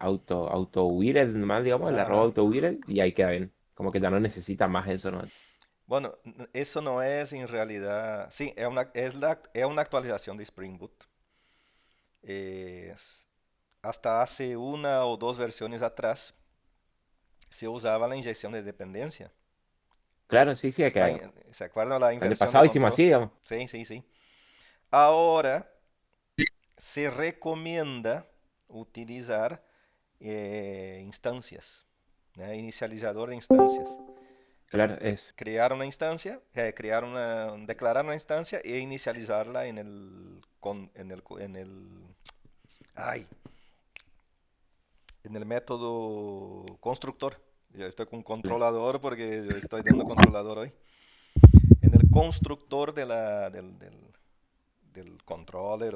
auto Whittle nomás, digamos, le robo Ajá. auto Whittle y ahí queda bien. Como que ya no necesita más eso, ¿no? Bueno, eso no es en realidad, sí, es una actualización de Spring Boot. Es- Hasta hace una o dos versiones atrás se usaba la inyección de dependencia. Claro, sí, sí, es que ¿Se acuerdan la el año inversión de pasado hicimos control? así, digamos. Sí, sí, sí. Ahora se recomienda utilizar instancias, ¿no? Inicializador de instancias. Claro, es. Crear una instancia, declarar una instancia e inicializarla ay, en el método constructor. Yo estoy con Claro. controlador porque yo estoy dando controlador hoy. En el constructor del controller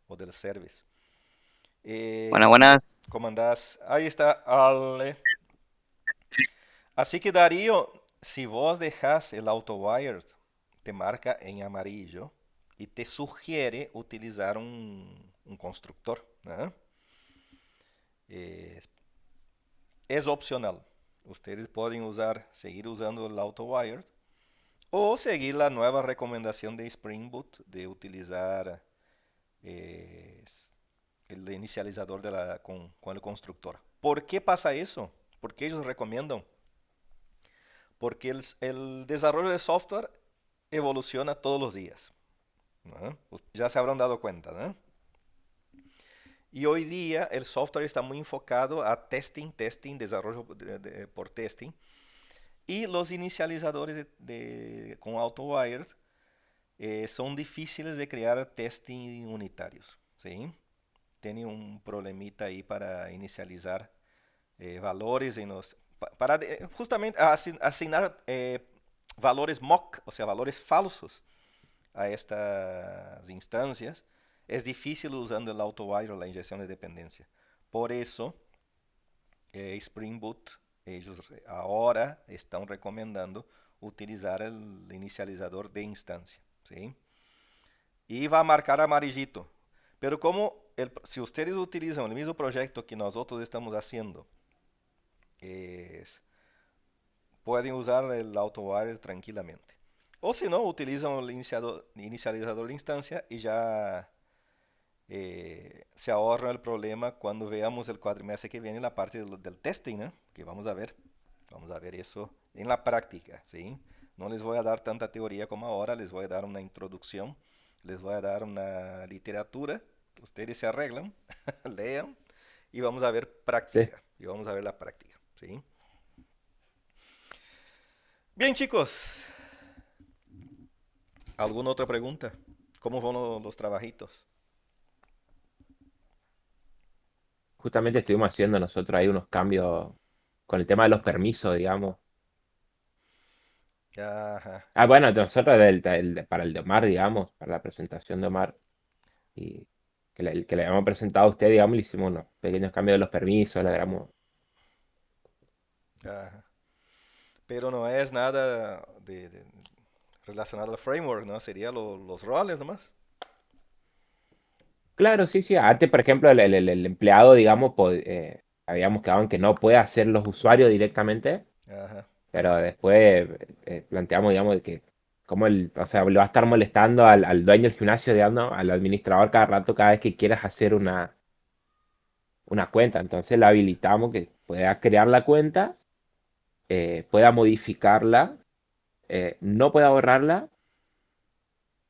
o del service. Buenas, Es, buenas. ¿Cómo andás? Ahí está, Ale. Así que Darío, si vos dejas el AutoWire, te marca en amarillo y te sugiere utilizar un constructor, ¿no? Eh, es opcional. Ustedes pueden seguir usando el AutoWire o seguir la nueva recomendación de Spring Boot de utilizar eh, el inicializador con el constructor. ¿Por qué pasa eso? ¿Por qué ellos recomiendan? Porque el desarrollo de software evoluciona todos los días, ¿no? Ya se habrán dado cuenta, ¿no? Y hoy día el software está muy enfocado a testing, desarrollo por testing. Y los inicializadores con AutoWire son difíciles de crear testing unitarios, ¿sí? Tiene un problemita ahí para inicializar valores en para justamente asignar valores mock, o sea, valores falsos a estas instancias. Es difícil usando el AutoWire o la inyección de dependencia. Por eso, Spring Boot, ellos ahora están recomendando utilizar el inicializador de instancia, ¿sí? Y va a marcar amarillito. Pero si ustedes utilizan el mismo proyecto que nosotros estamos haciendo, es, pueden usar el AutoWire tranquilamente. O si no, utilizan el inicializador de instancia y ya se ahorra el problema cuando veamos el cuatrimestre que viene la parte del testing, ¿no? Que vamos a ver eso en la práctica, ¿sí? No les voy a dar tanta teoría como ahora, les voy a dar una introducción, les voy a dar una literatura, ustedes se arreglan, lean y vamos a ver Sí. práctica, y vamos a ver la práctica, ¿sí? Bien chicos, ¿alguna otra pregunta? ¿Cómo van los trabajitos? Justamente estuvimos haciendo nosotros ahí unos cambios con el tema de los permisos, digamos. Ajá, Ah, bueno, nosotros para el de Omar, digamos, para la presentación de Omar, y que le habíamos presentado a usted, digamos, le hicimos unos pequeños cambios de los permisos, le agregamos. ajá. Pero no es nada relacionado al framework, ¿no? Sería los roles nomás. Claro, sí, sí. Antes, por ejemplo, el empleado, digamos, habíamos quedado en que no puede hacer los usuarios directamente, Ajá, pero después planteamos, digamos, de que como o sea, le va a estar molestando al dueño del gimnasio, digamos, al administrador cada rato, cada vez que quieras hacer una cuenta. Entonces la habilitamos que pueda crear la cuenta, pueda modificarla, no pueda borrarla.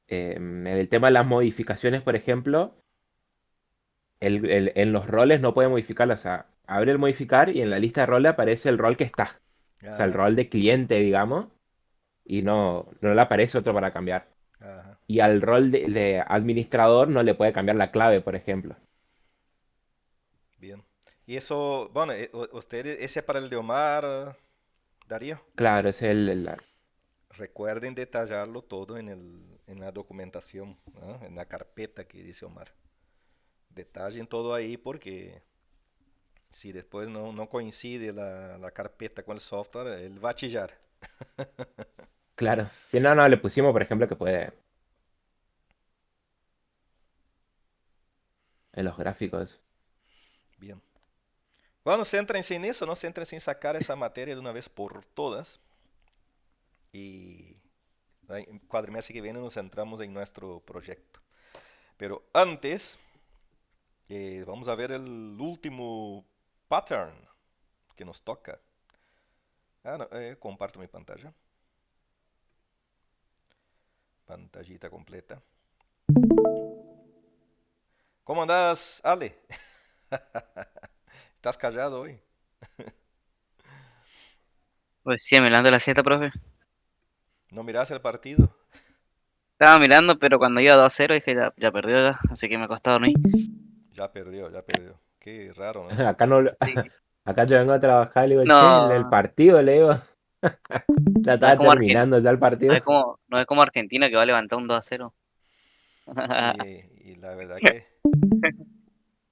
En el tema de las modificaciones, por ejemplo, en los roles no puede modificarla. O sea, abre el modificar y en la lista de roles aparece el rol que está. O sea, el ajá, rol de cliente, digamos, y no le aparece otro para cambiar. ajá. Y al rol de administrador no le puede cambiar la clave, por ejemplo. Bien. Y eso, bueno, ustedes, ese es para el de Omar, Darío. Claro, es Recuerden detallarlo todo en la documentación, ¿no? En la carpeta que dice Omar. Detallen todo ahí porque si después no coincide la carpeta con el software, él va a chillar. claro. Si no, no, le pusimos, por ejemplo, que puede en los gráficos. Bien. Bueno, céntrense en eso, ¿no? Céntrense en sacar esa materia de una vez por todas. Y el cuadrimestre que viene nos centramos en nuestro proyecto. Pero antes, vamos a ver el último pattern que nos toca. Ah, no, comparto mi pantalla. Pantallita completa. ¿Cómo andas, Ale? ¿Estás callado hoy? Pues sí, mirando la siesta, profe. ¿No miras el partido? Estaba mirando, pero cuando iba 2-0 dije, ya perdió ya, así que me costó dormir. Ya perdió, ya perdió. Qué raro, ¿no? Acá no, Sí. acá yo vengo a trabajar, le digo, che, el No, partido, le digo, ya no es estaba como terminando ya el partido. no es como Argentina que va a levantar un 2-0. Y la verdad que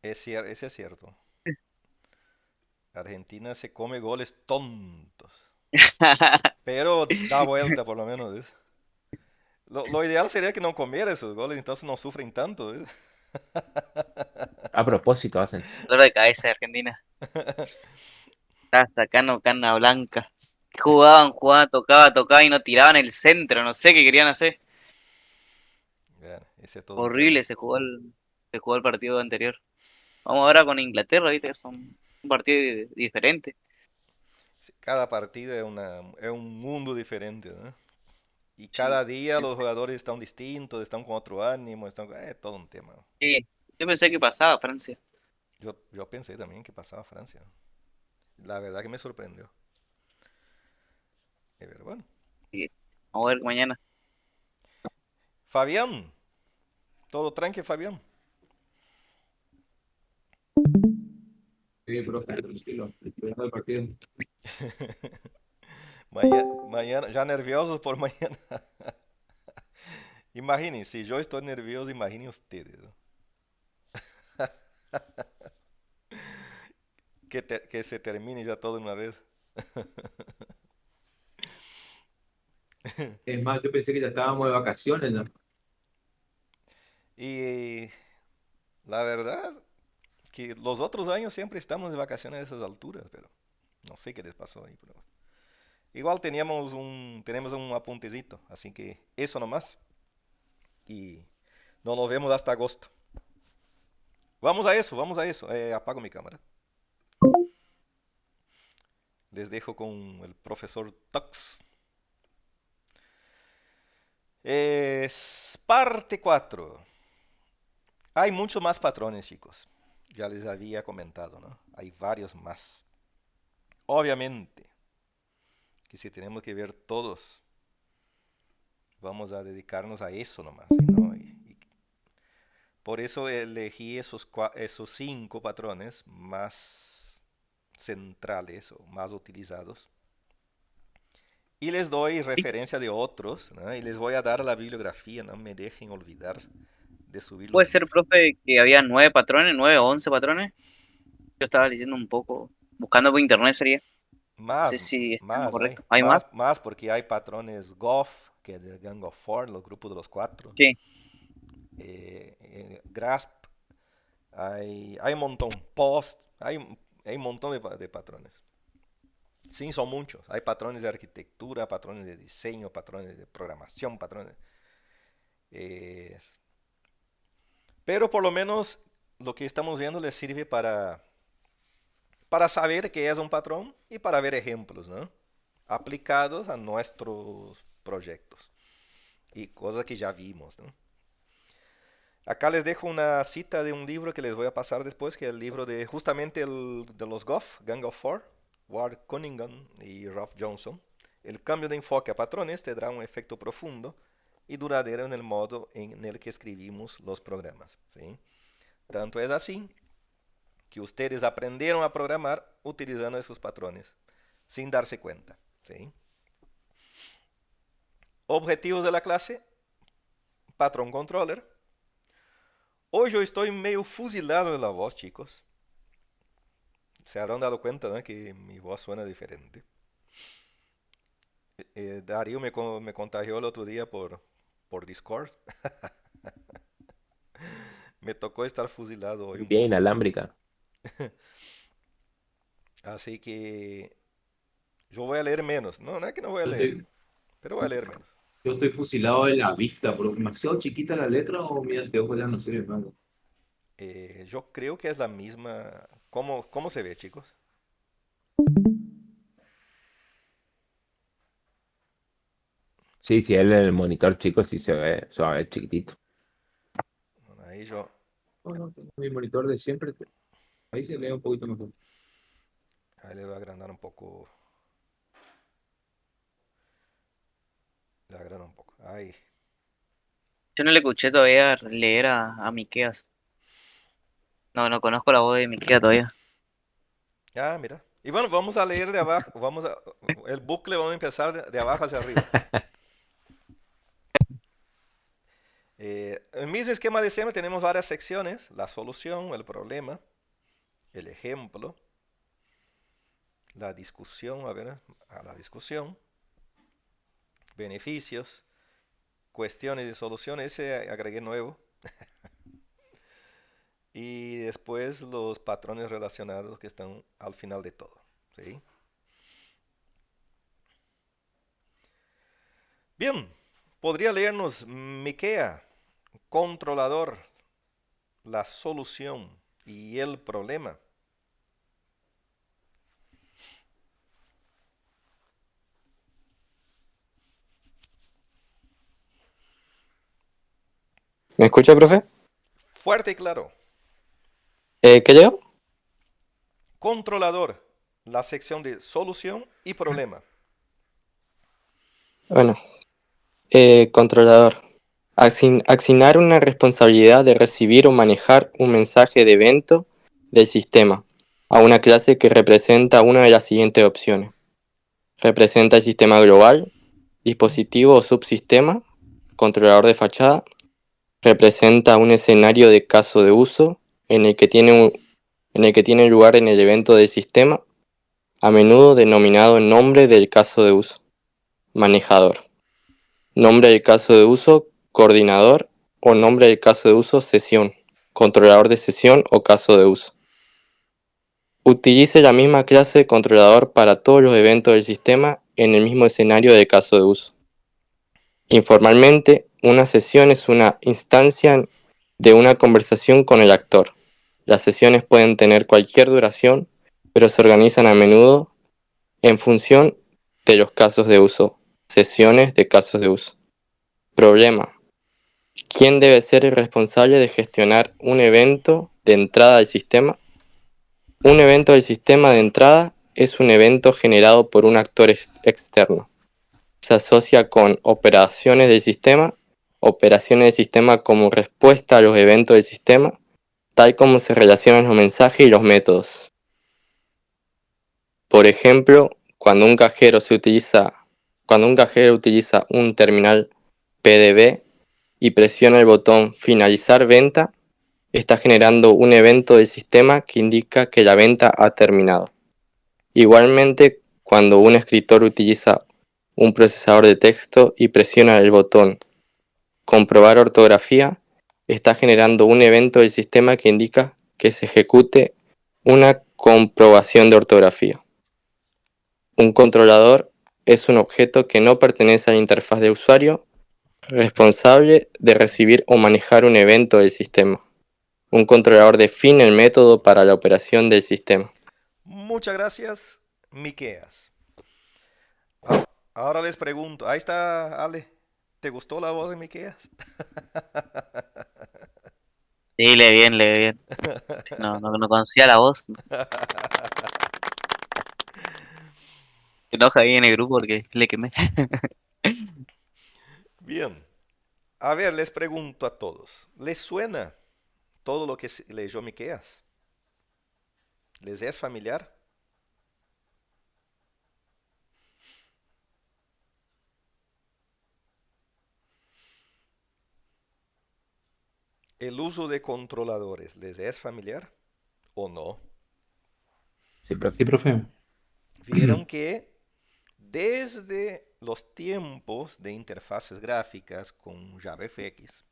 ese es cierto. Argentina se come goles tontos. Pero da vuelta por lo menos, ¿ves? Lo ideal sería que no comiera esos goles, entonces no sufren tanto, ¿ves? A propósito hacen. Dolor de cabeza de Argentina. Hasta acá no, cana blanca. Jugaban, tocaba y no tiraban el centro, no sé qué querían hacer. Bueno, ese es todo un tema. Horrible se jugó el partido anterior. Vamos ahora con Inglaterra, ¿viste? Es un partido diferente. Sí, cada partido es un mundo diferente, ¿no? Y Sí. cada día los jugadores están distintos, están con otro ánimo, es todo un tema. Sí. Yo pensé que pasaba Francia. Yo pensé también que pasaba Francia. La verdad que me sorprendió. Pero bueno. Sí. Vamos a ver mañana. Fabián, todo tranqui, Fabián. Sí, profe, tranquilo, esperando el partido. Mañana, ya nerviosos por mañana. Imaginen, si yo estoy nervioso, imaginen ustedes, ¿no? Que se termine ya todo de una vez. Es más, yo pensé que ya estábamos de vacaciones, ¿no? Y la verdad que los otros años siempre estamos de vacaciones a esas alturas, pero no sé qué les pasó ahí. Pero igual tenemos un apuntecito, así que eso nomás. Y no nos vemos hasta agosto. Vamos a eso, vamos a eso. Apago mi cámara. Les dejo con el profesor Tux. Es parte 4. Hay muchos más patrones, chicos. Ya les había comentado, ¿no? Hay varios más. Obviamente que si tenemos que ver todos, vamos a dedicarnos a eso nomás. ¿No? Por eso elegí esos 5 patrones más centrales o más utilizados. Y les doy Sí. referencia de otros, ¿no? Y les voy a dar la bibliografía, no me dejen olvidar de subir Puede los ser, libros. profe, que había 9 patrones, 9 o 11 patrones. Yo estaba leyendo un poco, buscando por internet sería. No sé Más, si está en lo más, hay. correcto. ¿Hay más? Más porque hay patrones GOF, que es el Gang of Four, los grupos de los cuatro. Sí. GRASP, hay un montón. POST, hay un montón de patrones. Sí, son muchos. Hay patrones de arquitectura, patrones de diseño, patrones de programación, patrones. eh, pero por lo menos lo que estamos viendo les sirve para saber qué es un patrón y para ver ejemplos, ¿no? Aplicados a nuestros proyectos y cosas que ya vimos, ¿no? Acá les dejo una cita de un libro que les voy a pasar después, que es el libro de justamente de los GOF, Gang of Four, Ward Cunningham y Ralph Johnson. El cambio de enfoque a patrones tendrá un efecto profundo y duradero en el modo en el que escribimos los programas, ¿sí? Tanto es así que ustedes aprendieron a programar utilizando esos patrones sin darse cuenta, ¿sí? Objetivos de la clase, patrón controller. Hoy yo estoy medio fusilado de la voz, chicos. Se habrán dado cuenta, ¿no? Que mi voz suena diferente. Darío me contagió el otro día por Discord. Me tocó estar fusilado hoy un Vía poco. inalámbrica. Así que yo voy a leer menos. No, no es que no voy a Yo leer, estoy, pero voy a leer menos. yo estoy fusilado de la vista, pero demasiado chiquita la letra o mi anteojo ya no sirve para algo. Yo creo que es la misma. ¿Cómo se ve, chicos? Sí, sí, él en el monitor chico sí se va a ver chiquitito. Bueno, ahí yo, No, no, tengo mi monitor de siempre. Ahí se lee un poquito mejor. ahí le voy a agrandar un poco. Le agrando un poco. Ahí. Yo no le escuché todavía leer a Miqueas. No, no conozco la voz de Miqueas todavía. Ah, mira. Y bueno, vamos a leer de abajo. El bucle vamos a empezar de abajo hacia arriba. En el mismo esquema de siempre tenemos varias secciones. La solución, el problema, el ejemplo, la discusión, a ver, a la discusión, beneficios, cuestiones y soluciones. Ese agregué nuevo. Y después los patrones relacionados que están al final de todo. ¿Sí? Bien, podría leernos Miquea, controlador, la solución y el problema. ¿Me escucha, profe? Fuerte y claro. ¿Qué leo? Controlador, la sección de solución y problema. Bueno, controlador. Asignar una responsabilidad de recibir o manejar un mensaje de evento del sistema a una clase que representa una de las siguientes opciones. Representa el sistema global, dispositivo o subsistema, controlador de fachada. Representa un escenario de caso de uso en el que tiene lugar en el evento del sistema, a menudo denominado en nombre del caso de uso. Manejador. Nombre del caso de uso, coordinador, o nombre del caso de uso, sesión, controlador de sesión o caso de uso. Utilice la misma clase de controlador para todos los eventos del sistema en el mismo escenario de caso de uso. Informalmente, una sesión es una instancia de una conversación con el actor. Las sesiones pueden tener cualquier duración, pero se organizan a menudo en función de los casos de uso. Sesiones de casos de uso. Problema. ¿Quién debe ser el responsable de gestionar un evento de entrada al sistema? Un evento del sistema de entrada es un evento generado por un actor externo. Se asocia con operaciones del sistema como respuesta a los eventos del sistema, tal como se relacionan los mensajes y los métodos. Por ejemplo, cuando un cajero utiliza un terminal PDB y presiona el botón Finalizar venta, está generando un evento del sistema que indica que la venta ha terminado. Igualmente, cuando un escritor utiliza un procesador de texto y presiona el botón Comprobar ortografía, está generando un evento del sistema que indica que se ejecute una comprobación de ortografía. Un controlador es un objeto que no pertenece a la interfaz de usuario, responsable de recibir o manejar un evento del sistema. Un controlador define el método para la operación del sistema. Muchas gracias, Miqueas. Ah, ahora les pregunto, ahí está Ale. ¿Te gustó la voz de Miqueas? Sí, lee bien, lee bien. No, no, no conocía la voz. Se enoja ahí en el grupo porque le quemé. Bien. A ver, les pregunto a todos. ¿Les suena todo lo que leyó Miqueas? ¿Les es familiar? ¿El uso de controladores les es familiar o no? Sí, Sí, profe. profe. Vieron que desde los tiempos de interfaces gráficas con JavaFX,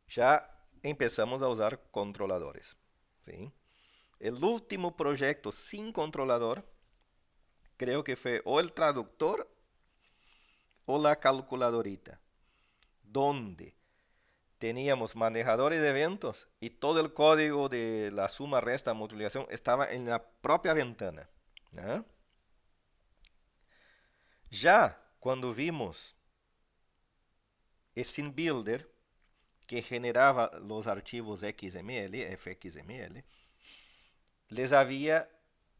ya empezamos a usar controladores. ¿Sí? el último proyecto sin controlador, creo que fue o el traductor o la calculadorita, donde teníamos manejadores de eventos y todo el código de la suma, resta, multiplicación estaba en la propia ventana. ¿Ah? Ya cuando vimos Scene Builder, que generaba los archivos XML, fxml, les había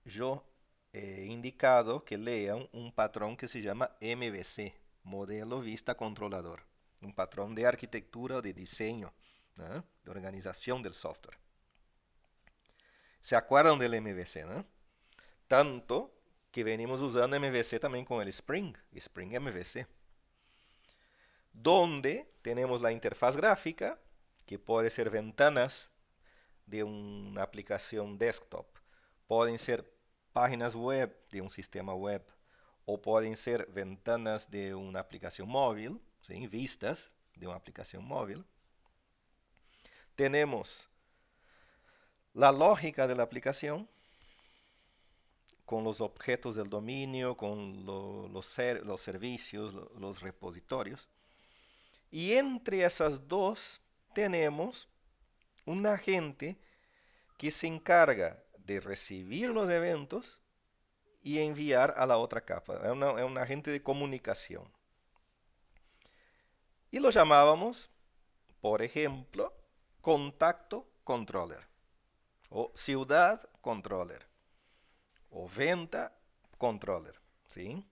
yo indicado que lean un patrón que se llama MVC, Modelo Vista Controlador, un patrón de arquitectura o de diseño, ¿no? De organización del software. ¿Se acuerdan del MVC, no? Tanto que venimos usando MVC también con el Spring MVC, donde tenemos la interfaz gráfica, que puede ser ventanas de una aplicación desktop, pueden ser páginas web de un sistema web, o pueden ser ventanas de una aplicación móvil, ¿sí? Vistas de una aplicación móvil. Tenemos la lógica de la aplicación, con los objetos del dominio, con los servicios, los repositorios. Y entre esas dos tenemos un agente que se encarga de recibir los eventos y enviar a la otra capa. Es un agente de comunicación. Y lo llamábamos, por ejemplo, contacto controller, o ciudad controller, o venta controller, ¿sí?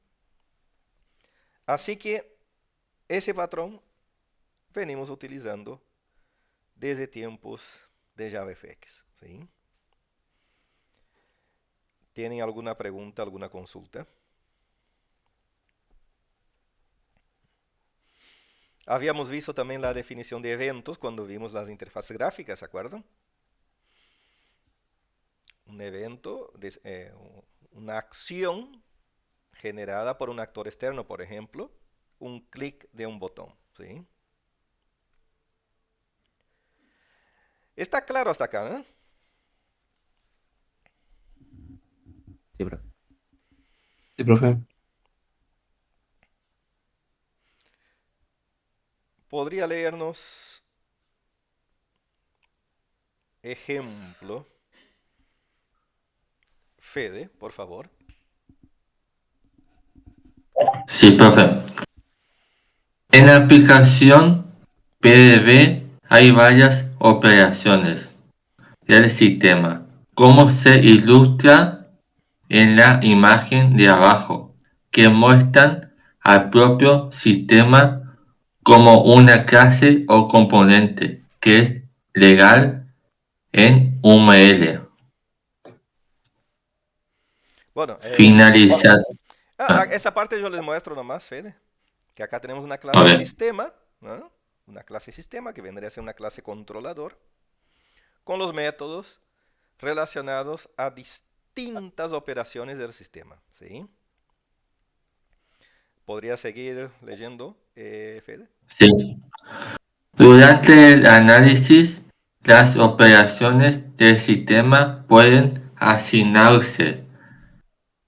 Así que ese patrón venimos utilizando desde tiempos de JavaFX, ¿sí? ¿Tienen alguna pregunta, alguna consulta? Habíamos visto también la definición de eventos cuando vimos las interfaces gráficas, ¿se acuerdan? Un evento, una acción generada por un actor externo, por ejemplo, un clic de un botón, ¿sí? ¿Está claro hasta acá, ¿no? Sí, profe. Sí, profe. ¿Podría leernos ejemplo? Fede, por favor. Sí, profe. En la aplicación PDV hay varias operaciones del sistema, como se ilustra en la imagen de abajo, que muestran al propio sistema como una clase o componente que es legal en UML. Bueno, Finalizar. esa parte yo les muestro nomás, Fede. Que acá tenemos una A clase ver, sistema, ¿no? Una clase sistema que vendría a ser una clase controlador, con los métodos relacionados a distintas operaciones del sistema, ¿sí? ¿Podría seguir leyendo, Fede? sí. Durante el análisis, las operaciones del sistema pueden asignarse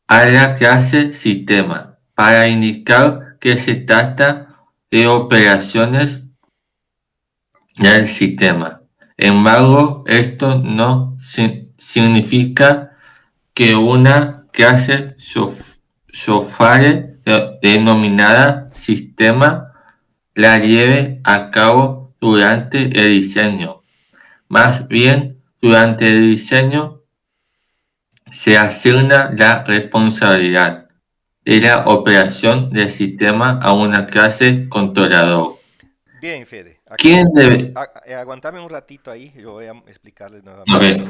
a la clase sistema para indicar que se trata de operaciones del sistema. Embargo, esto no significa que una clase software denominada sistema la lleve a cabo durante el diseño. Más bien, durante el diseño se asigna la responsabilidad de la operación del sistema a una clase controlador. Bien, Fede. Aquí, ¿Quién debe? aguantame un ratito ahí, yo voy a explicarles A nuevamente.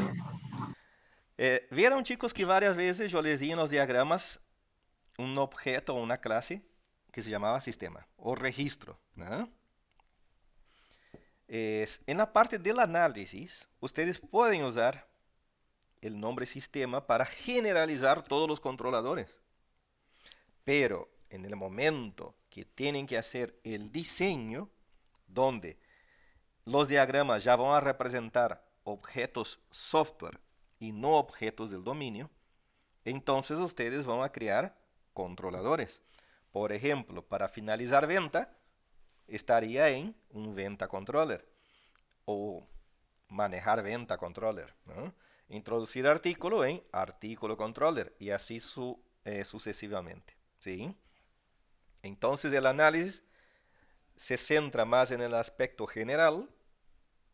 ver, Vieron, chicos, que varias veces yo les di en los diagramas un objeto o una clase que se llamaba sistema o registro, ¿no? En la parte del análisis, ustedes pueden usar el nombre sistema para generalizar todos los controladores. Pero en el momento que tienen que hacer el diseño, donde los diagramas ya van a representar objetos software y no objetos del dominio, entonces ustedes van a crear controladores. Por ejemplo, para finalizar venta, estaría en un venta controller o manejar venta controller, ¿no? Introducir artículo en artículo controller y así sucesivamente, ¿sí? Entonces el análisis se centra más en el aspecto general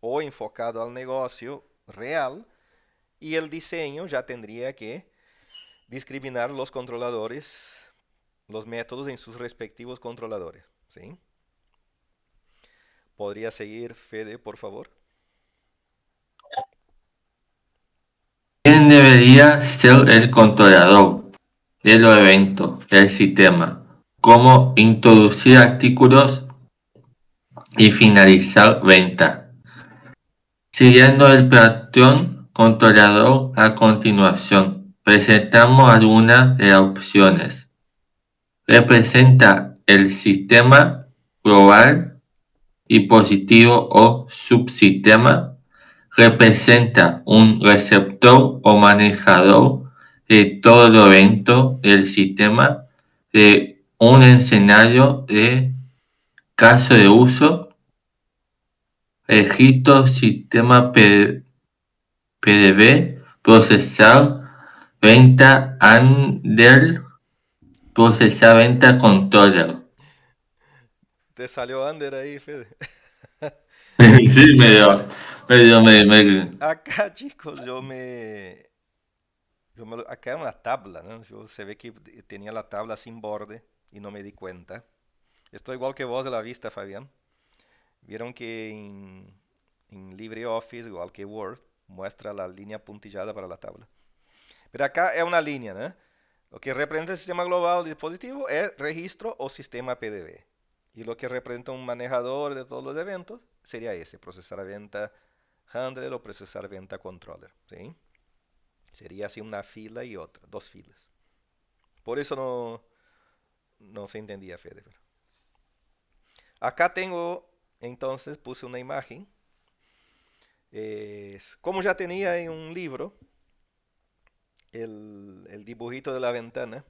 o enfocado al negocio real y el diseño ya tendría que discriminar los controladores, los métodos en sus respectivos controladores, ¿sí? ¿Podría seguir, Fede, por favor? ¿Quién debería ser el controlador de los eventos del sistema? ¿Cómo introducir artículos y finalizar venta? Siguiendo el patrón controlador a continuación, presentamos algunas de las opciones. Representa el sistema global y positivo o subsistema. Representa un receptor o manejador de todo evento del sistema de un escenario de caso de uso. Registro sistema PDB, procesar venta handler, procesar venta controller. ¿Te salió Ander ahí, Fede? Sí, me. Acá, chicos, acá era una tabla, ¿no? Se ve que tenía la tabla sin borde y no me di cuenta. Estoy igual que vos de la vista, Fabián. Vieron que en LibreOffice, igual que Word, muestra la línea puntillada para la tabla. Pero acá es una línea, ¿no? Lo que representa el sistema global de dispositivo es registro o sistema PDB. Y lo que representa un manejador de todos los eventos sería ese, procesar venta handler o procesar venta controller, ¿sí? Sería así una fila y otra, dos filas. Por eso no se entendía, Fede. Acá tengo, entonces puse una imagen. Como ya tenía en un libro el dibujito de la ventana,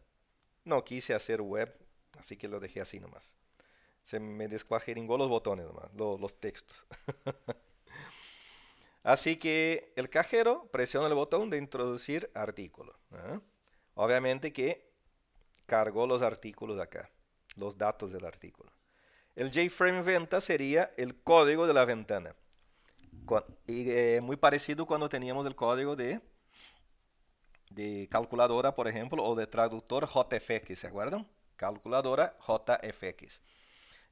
no quise hacer web, así que lo dejé así nomás. Se me descuajeringó los botones nomás, los textos. Así que el cajero presiona el botón de introducir artículo, ¿ah? Obviamente que cargó los artículos acá, los datos del artículo. El JFrame venta sería el código de la ventana. Y muy parecido cuando teníamos el código de calculadora, por ejemplo, o de traductor JFX, ¿se acuerdan? Calculadora JFX.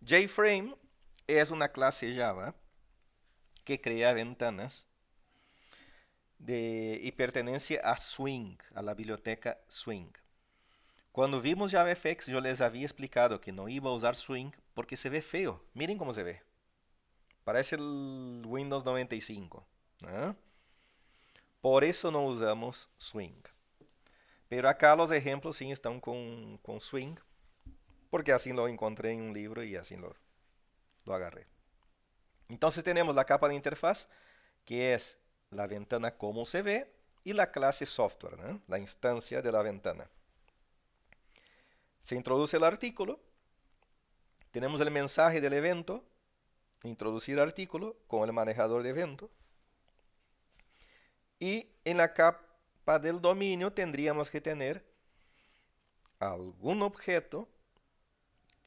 JFrame es una clase Java que crea ventanas y pertenece a Swing, a la biblioteca Swing. Cuando vimos JavaFX, yo les había explicado que no iba a usar Swing porque se ve feo. Miren cómo se ve. Parece el Windows 95. ¿Ah? Por eso no usamos Swing. Pero acá los ejemplos sí están con Swing, porque así lo encontré en un libro y así lo agarré. Entonces tenemos la capa de interfaz, que es la ventana como se ve, y la clase software, ¿no? La instancia de la ventana. Se introduce el artículo, tenemos el mensaje del evento, introducir artículo con el manejador de evento, y en la capa del dominio tendríamos que tener algún objeto,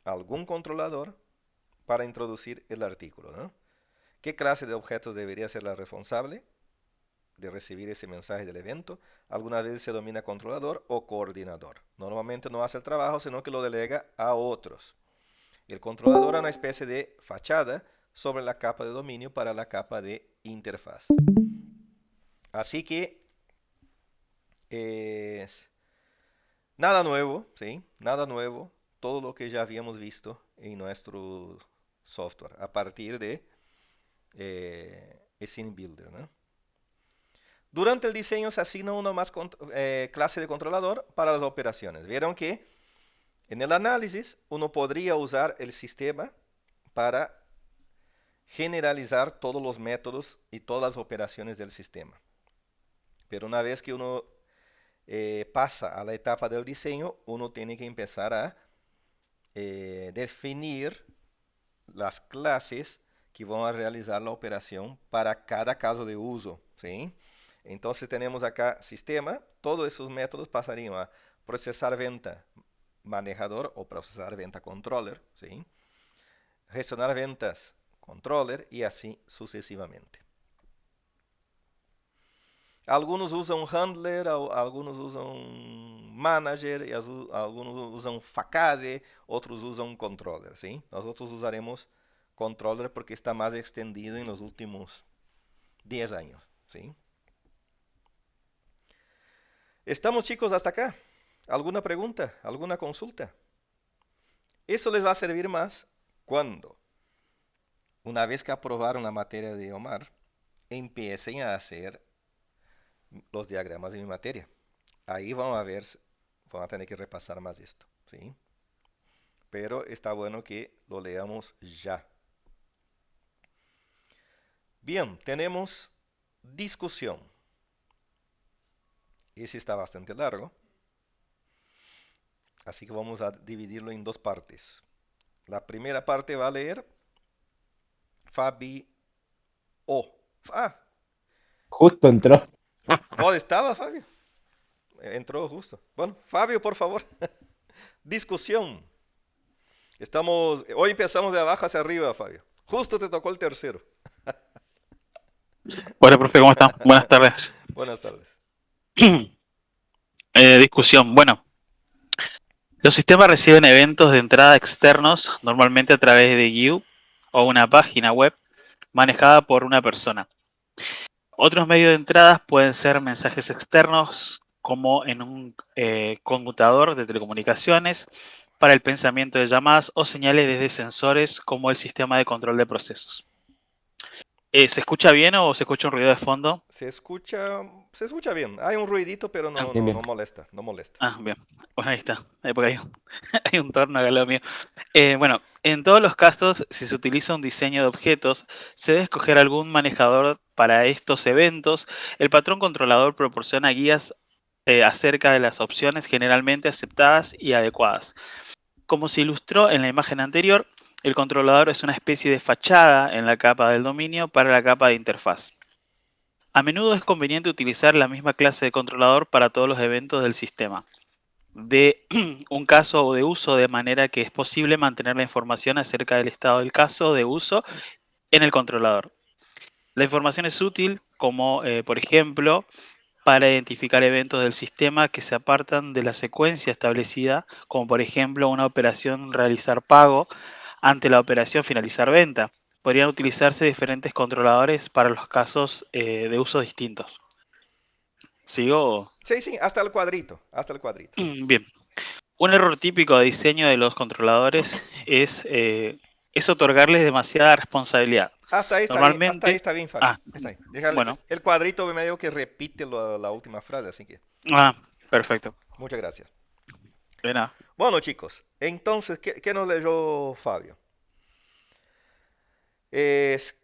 algún controlador para introducir el artículo, ¿no? ¿Qué clase de objetos debería ser la responsable de recibir ese mensaje del evento? Algunas veces se denomina controlador o coordinador. Normalmente no hace el trabajo, sino que lo delega a otros. El controlador es una especie de fachada sobre la capa de dominio para la capa de interfaz. Así que es nada nuevo, ¿sí? Nada nuevo. Todo lo que ya habíamos visto en nuestro software a partir de Scene Builder, ¿no? Durante el diseño se asigna una más clase de controlador para las operaciones. Vieron que en el análisis uno podría usar el sistema para generalizar todos los métodos y todas las operaciones del sistema. Pero una vez que uno pasa a la etapa del diseño, uno tiene que empezar a definir las clases que van a realizar la operación para cada caso de uso, ¿sí? Entonces tenemos acá sistema, todos esos métodos pasarían a procesar venta manejador o procesar venta controller, ¿sí? Gestionar ventas controller y así sucesivamente. Algunos usan handler, algunos usan manager, y algunos usan facade, otros usan controller, ¿sí? Nosotros usaremos controller porque está más extendido en los últimos 10 años, ¿sí? ¿Estamos, chicos, hasta acá? ¿Alguna pregunta? ¿Alguna consulta? Eso les va a servir más cuando, una vez que aprobaron la materia de Omar, empiecen a hacer los diagramas de mi materia. Ahí vamos a ver, vamos a tener que repasar más esto, ¿sí? Pero está bueno que lo leamos ya. Bien, tenemos discusión. Ese está bastante largo, así que vamos a dividirlo en dos partes. La primera parte va a leer Fabi O. Ah, Justo entró. ¿dónde estaba Fabio? Entró justo. Bueno, Fabio, por favor. Discusión. Hoy empezamos de abajo hacia arriba, Fabio. Justo te tocó el tercero. Hola, profe, ¿cómo están? Buenas tardes. Buenas tardes. Discusión. Bueno, los sistemas reciben eventos de entrada externos, normalmente a través de GUI o una página web manejada por una persona. Otros medios de entradas pueden ser mensajes externos, como en un conmutador de telecomunicaciones, para el pensamiento de llamadas o señales desde sensores como el sistema de control de procesos. ¿Se escucha bien o se escucha un ruido de fondo? Se escucha bien. Hay un ruidito, pero no, Bien, no, bien. no molesta, no molesta. Ah, bien. Bueno, ahí está. Porque hay un torno acá al lado mío. Bueno, en todos los casos, si se utiliza un diseño de objetos, se debe escoger algún manejador para estos eventos. El patrón controlador proporciona guías acerca de las opciones generalmente aceptadas y adecuadas. Como se ilustró en la imagen anterior, el controlador es una especie de fachada en la capa del dominio para la capa de interfaz. A menudo es conveniente utilizar la misma clase de controlador para todos los eventos del sistema de un caso de uso, de manera que es posible mantener la información acerca del estado del caso de uso en el controlador. La información es útil como, por ejemplo, para identificar eventos del sistema que se apartan de la secuencia establecida, como por ejemplo una operación realizar pago ante la operación finalizar venta. Podrían utilizarse diferentes controladores para los casos de uso distintos. ¿Sigo? Sí, sí, hasta el cuadrito, hasta el cuadrito. Bien. Un error típico de diseño de los controladores es otorgarles demasiada responsabilidad. Hasta ahí Normalmente, está bien, Fabio. Está ahí. bueno, El cuadrito medio que repite la última frase, así que perfecto. muchas gracias. De nada. Bueno, chicos, entonces, ¿qué nos leyó Fabio? Es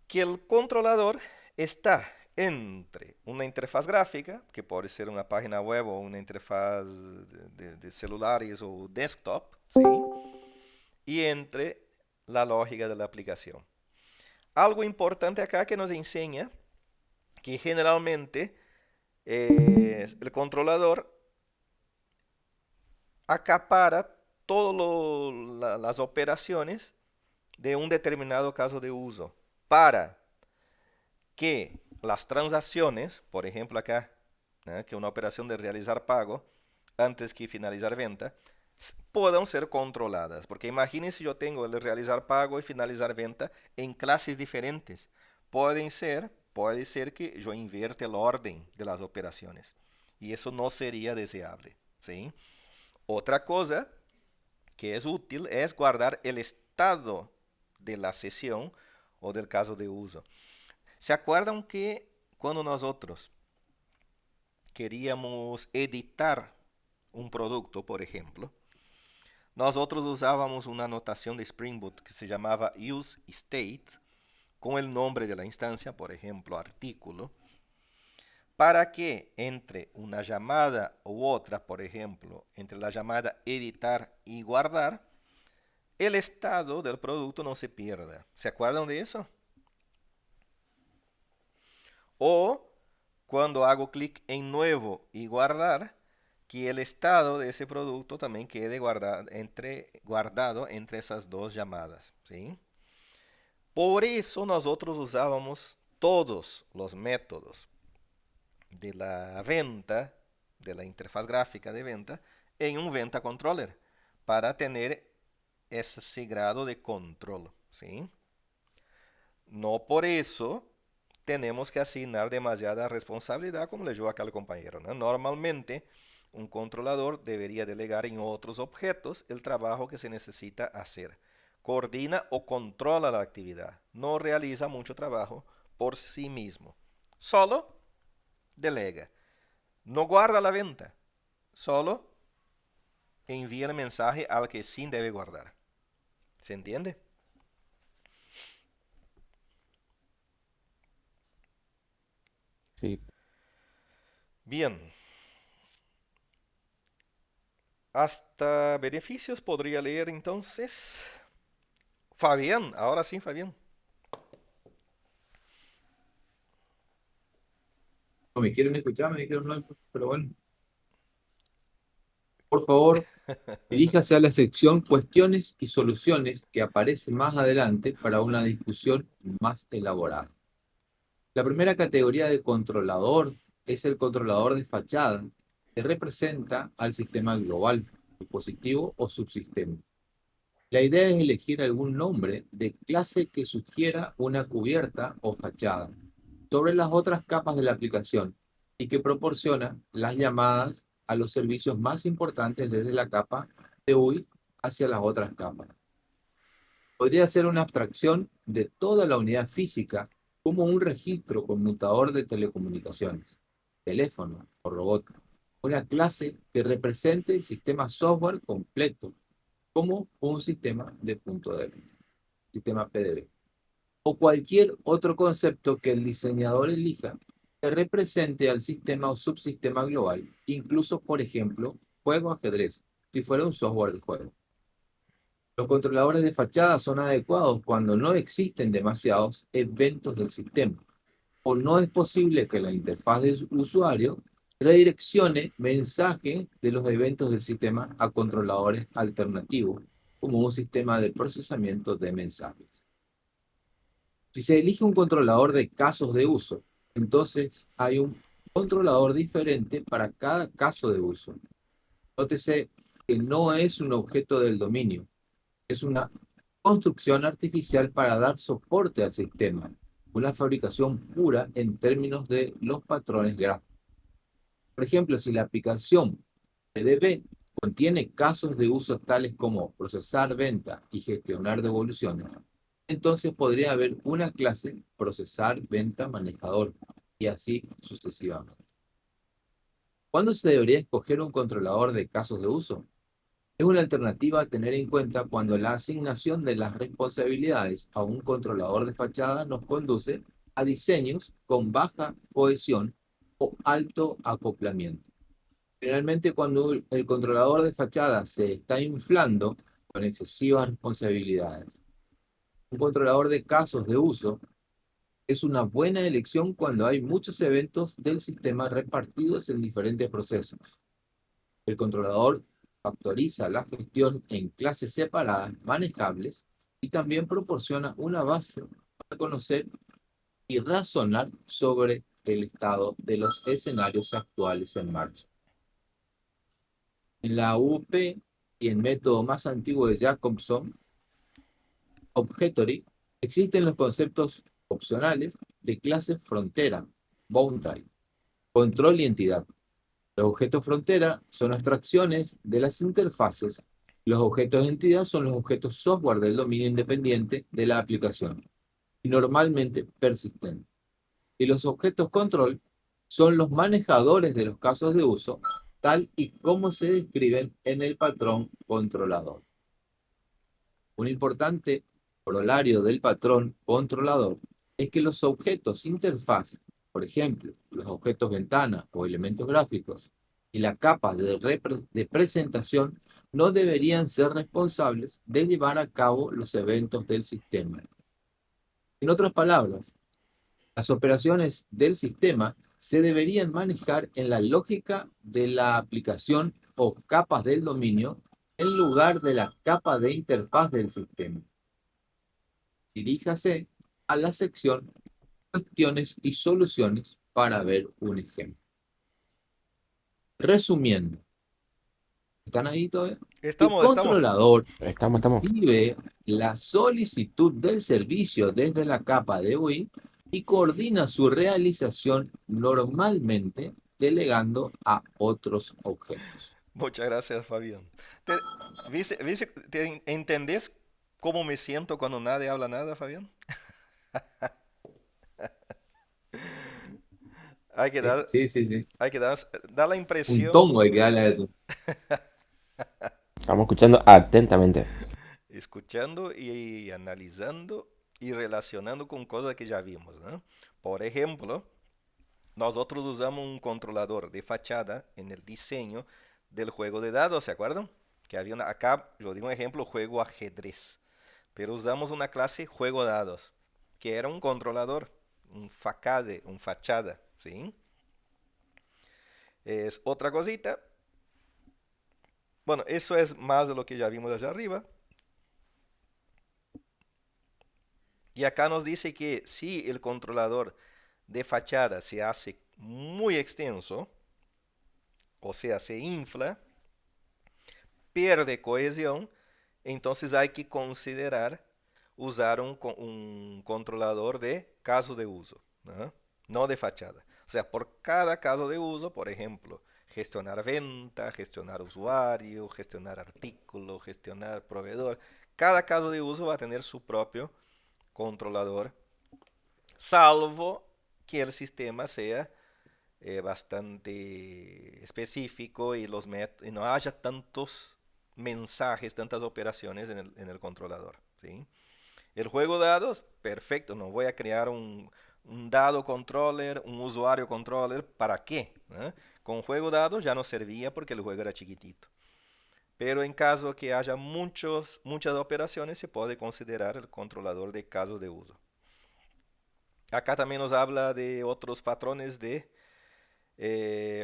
que el controlador está entre una interfaz gráfica, que puede ser una página web o una interfaz de celulares o desktop, ¿sí? Y entre la lógica de la aplicación. Algo importante acá que nos enseña que generalmente el controlador acapara todas las operaciones de un determinado caso de uso para que las transacciones, por ejemplo acá, que una operación de realizar pago antes que finalizar venta, puedan ser controladas. Porque imagínense yo tengo el de realizar pago y finalizar venta en clases diferentes. Puede ser que yo invierta el orden de las operaciones. Y eso no sería deseable, ¿sí? Otra cosa que es útil es guardar el estado de la sesión o del caso de uso. ¿Se acuerdan que cuando nosotros queríamos editar un producto, por ejemplo, nosotros usábamos una notación de Spring Boot que se llamaba useState, con el nombre de la instancia, por ejemplo, artículo, para que entre una llamada u otra, por ejemplo, entre la llamada editar y guardar, el estado del producto no se pierda. ¿Se acuerdan de eso? O cuando hago clic en nuevo y guardar, que el estado de ese producto también quede guardado entre esas dos llamadas, ¿sí? Por eso nosotros usábamos todos los métodos de la venta, de la interfaz gráfica de venta, en un venta controller para tener ese grado de control, ¿sí? No por eso tenemos que asignar demasiada responsabilidad, como leyó acá el compañero, ¿no? Normalmente, un controlador debería delegar en otros objetos el trabajo que se necesita hacer. Coordina o controla la actividad. No realiza mucho trabajo por sí mismo. Solo delega. No guarda la venta. Solo envía el mensaje al que sí debe guardar. ¿Se entiende? Sí. Bien. Hasta beneficios podría leer entonces. Fabián, ahora sí, Fabián. No me quieren escuchar, me dijeron no, pero bueno. Por favor, diríjase a la sección Cuestiones y Soluciones que aparece más adelante para una discusión más elaborada. La primera categoría de controlador es el controlador de fachada, que representa al sistema global, dispositivo o subsistema. La idea es elegir algún nombre de clase que sugiera una cubierta o fachada sobre las otras capas de la aplicación y que proporciona las llamadas a los servicios más importantes desde la capa de UI hacia las otras capas. Podría ser una abstracción de toda la unidad física como un registro conmutador de telecomunicaciones, teléfono o robot. Una clase que represente el sistema software completo como un sistema de punto de venta, sistema PDB. O cualquier otro concepto que el diseñador elija que represente al sistema o subsistema global, incluso, por ejemplo, juego ajedrez, si fuera un software de juego. Los controladores de fachada son adecuados cuando no existen demasiados eventos del sistema o no es posible que la interfaz de usuario redireccione mensajes de los eventos del sistema a controladores alternativos, como un sistema de procesamiento de mensajes. Si se elige un controlador de casos de uso, entonces hay un controlador diferente para cada caso de uso. Nótese que no es un objeto del dominio, es una construcción artificial para dar soporte al sistema, una fabricación pura en términos de los patrones gráficos. Por ejemplo, si la aplicación PDB contiene casos de uso tales como procesar venta y gestionar devoluciones, entonces podría haber una clase procesar venta manejador y así sucesivamente. ¿Cuándo se debería escoger un controlador de casos de uso? Es una alternativa a tener en cuenta cuando la asignación de las responsabilidades a un controlador de fachada nos conduce a diseños con baja cohesión o alto acoplamiento. Generalmente cuando el controlador de fachada se está inflando con excesivas responsabilidades. Un controlador de casos de uso es una buena elección cuando hay muchos eventos del sistema repartidos en diferentes procesos. El controlador factoriza la gestión en clases separadas, manejables, y también proporciona una base para conocer y razonar sobre el estado de los escenarios actuales en marcha. En la UP y el método más antiguo de Jacobson, Objectory, existen los conceptos opcionales de clase frontera, boundary, control y entidad. Los objetos frontera son abstracciones de las interfaces. Los objetos de entidad son los objetos software del dominio independiente de la aplicación, y normalmente persistentes. Y los objetos control son los manejadores de los casos de uso, tal y como se describen en el patrón controlador. Un importante corolario del patrón controlador es que los objetos interfaz por ejemplo, los objetos ventana o elementos gráficos, y la capa de presentación no deberían ser responsables de llevar a cabo los eventos del sistema. En otras palabras, las operaciones del sistema se deberían manejar en la lógica de la aplicación o capas del dominio en lugar de la capa de interfaz del sistema. Diríjase a la sección Cuestiones y soluciones para ver un ejemplo. Resumiendo, ¿están ahí todavía? El Estamos. controlador Estamos. recibe la solicitud del servicio desde la capa de UI y coordina su realización normalmente delegando a otros objetos. Muchas gracias, Fabián. ¿Entendés cómo me siento cuando nadie habla nada, Fabián? Hay que dar, Sí, sí, sí. hay que dar la Un impresión, tongo hay que darle a esto. Estamos escuchando atentamente. escuchando y analizando y relacionando con cosas que ya vimos, ¿no? Por ejemplo, nosotros usamos un controlador de fachada en el diseño del juego de dados, ¿se acuerdan? Que había acá, yo digo un ejemplo, juego ajedrez. Pero usamos una clase juego dados, que era un controlador, un facade, un fachada, ¿sí? Es otra cosita. Bueno, eso es más de lo que ya vimos allá arriba. Y acá nos dice que si el controlador de fachada se hace muy extenso, o sea, se infla, pierde cohesión, entonces hay que considerar usar un controlador de caso de uso, ¿no? No de fachada. O sea, por cada caso de uso, por ejemplo, gestionar venta, gestionar usuario, gestionar artículo, gestionar proveedor, cada caso de uso va a tener su propio controlador, salvo que el sistema sea bastante específico y no haya tantos mensajes, tantas operaciones en el controlador, ¿sí? El juego de dados, perfecto, no voy a crear un dado controller, un usuario controller, ¿para qué? ¿Eh? Con juego de dados ya no servía porque el juego era chiquitito. Pero en caso que haya muchas operaciones, se puede considerar el controlador de casos de uso. Acá también nos habla de otros patrones de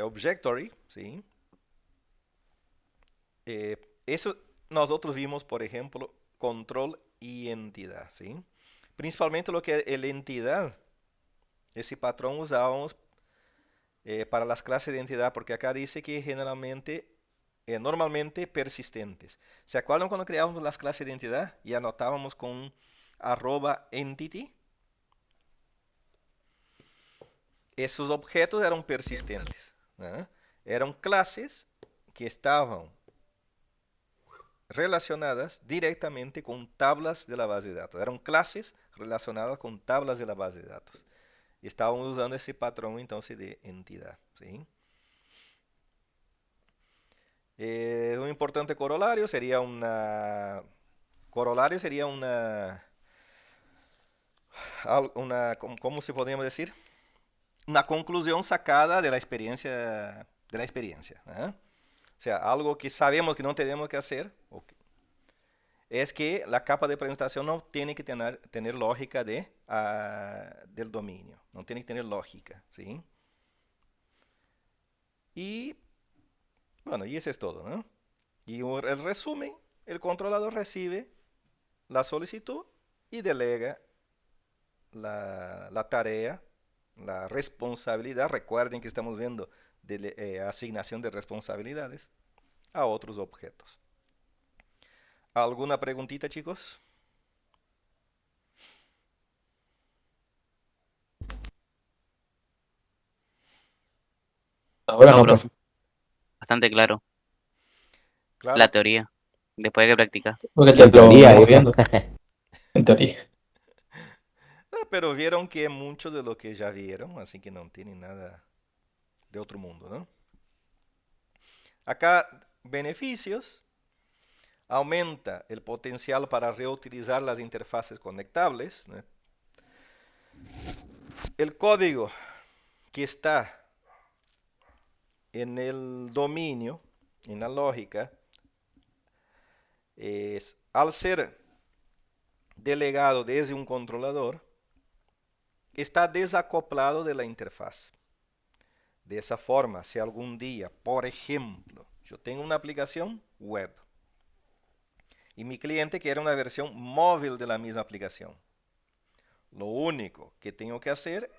Objectory, ¿sí? Eso nosotros vimos, por ejemplo, control y entidad, ¿sí? Principalmente lo que es la entidad, ese patrón usábamos para las clases de entidad, porque acá dice que generalmente, normalmente persistentes. ¿Se acuerdan cuando creábamos las clases de entidad y anotábamos con @entity? Esos objetos eran persistentes, ¿no? Eran clases que estaban relacionadas directamente con tablas de la base de datos. Eran clases relacionadas con tablas de la base de datos. Y estábamos usando ese patrón entonces de entidad, ¿sí? Un importante corolario sería ¿cómo se podríamos decir? Una conclusión sacada de la experiencia, ¿eh? O sea, algo que sabemos que no tenemos que hacer, es que la capa de presentación no tiene que tener lógica del dominio, no tiene que tener lógica, ¿sí? Y bueno, y eso es todo, ¿no? Y el resumen, el controlador recibe la solicitud y delega la tarea, la responsabilidad. Recuerden que estamos viendo asignación de responsabilidades a otros objetos. ¿Alguna preguntita, chicos? Ahora No, no, profe, profe. bastante claro. Claro. La teoría, después hay que practicar. Porque En teoría, vengo dijo. viendo. En teoría. Pero vieron que mucho de lo que ya vieron, así que no tienen nada de otro mundo, ¿no? Acá, beneficios. Aumenta el potencial para reutilizar las interfaces conectables, ¿no? El código que está en el dominio, en la lógica, es al ser delegado desde un controlador, está desacoplado de la interfaz. De esa forma, si algún día, por ejemplo, yo tengo una aplicación web y mi cliente quiere una versión móvil de la misma aplicación, lo único que tengo que hacer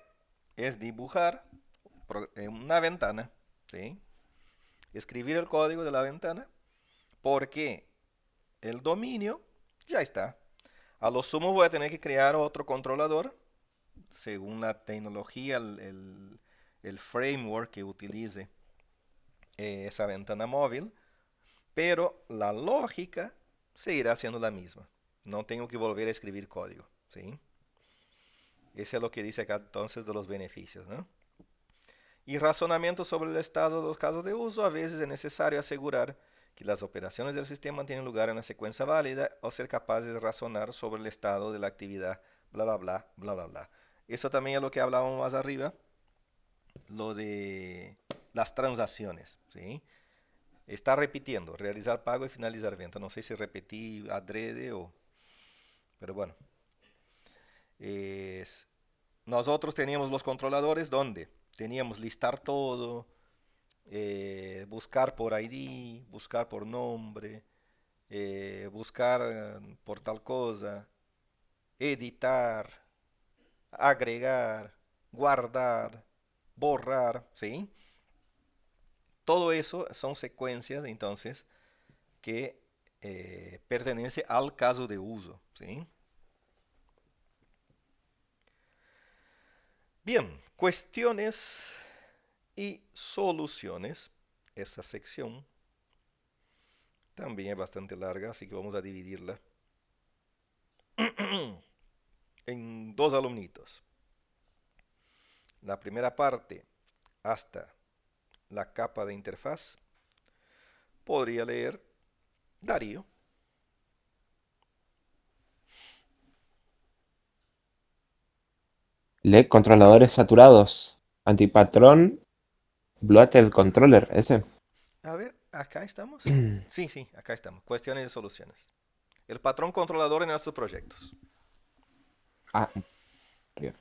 es dibujar una ventana, ¿sí? Escribir el código de la ventana, porque el dominio ya está. A lo sumo voy a tener que crear otro controlador según la tecnología, el framework que utilice esa ventana móvil, pero la lógica seguirá siendo la misma. No tengo que volver a escribir código, ¿sí? Eso es lo que dice acá entonces de los beneficios, ¿no? Y razonamiento sobre el estado de los casos de uso. A veces es necesario asegurar que las operaciones del sistema tienen lugar en una secuencia válida o ser capaces de razonar sobre el estado de la actividad, bla, bla, bla, bla, bla, bla. Eso también es lo que hablábamos más arriba, lo de las transacciones, ¿sí? Está repitiendo, realizar pago y finalizar venta. No sé si repetí adrede o... Pero bueno. Nosotros teníamos los controladores donde teníamos listar todo, buscar por ID, buscar por nombre, buscar por tal cosa, editar, agregar, guardar, borrar, ¿sí? Todo eso son secuencias entonces que pertenece al caso de uso, ¿sí? Bien, cuestiones y soluciones. Esa sección también es bastante larga, así que vamos a dividirla en dos alumnitos. La primera parte hasta la capa de interfaz podría leer Darío. LED controladores saturados. Antipatrón. Bloated controller, ese. A ver, acá estamos. Sí, sí, acá estamos. Cuestiones y soluciones. El patrón controlador en nuestros proyectos. Ah, arriba.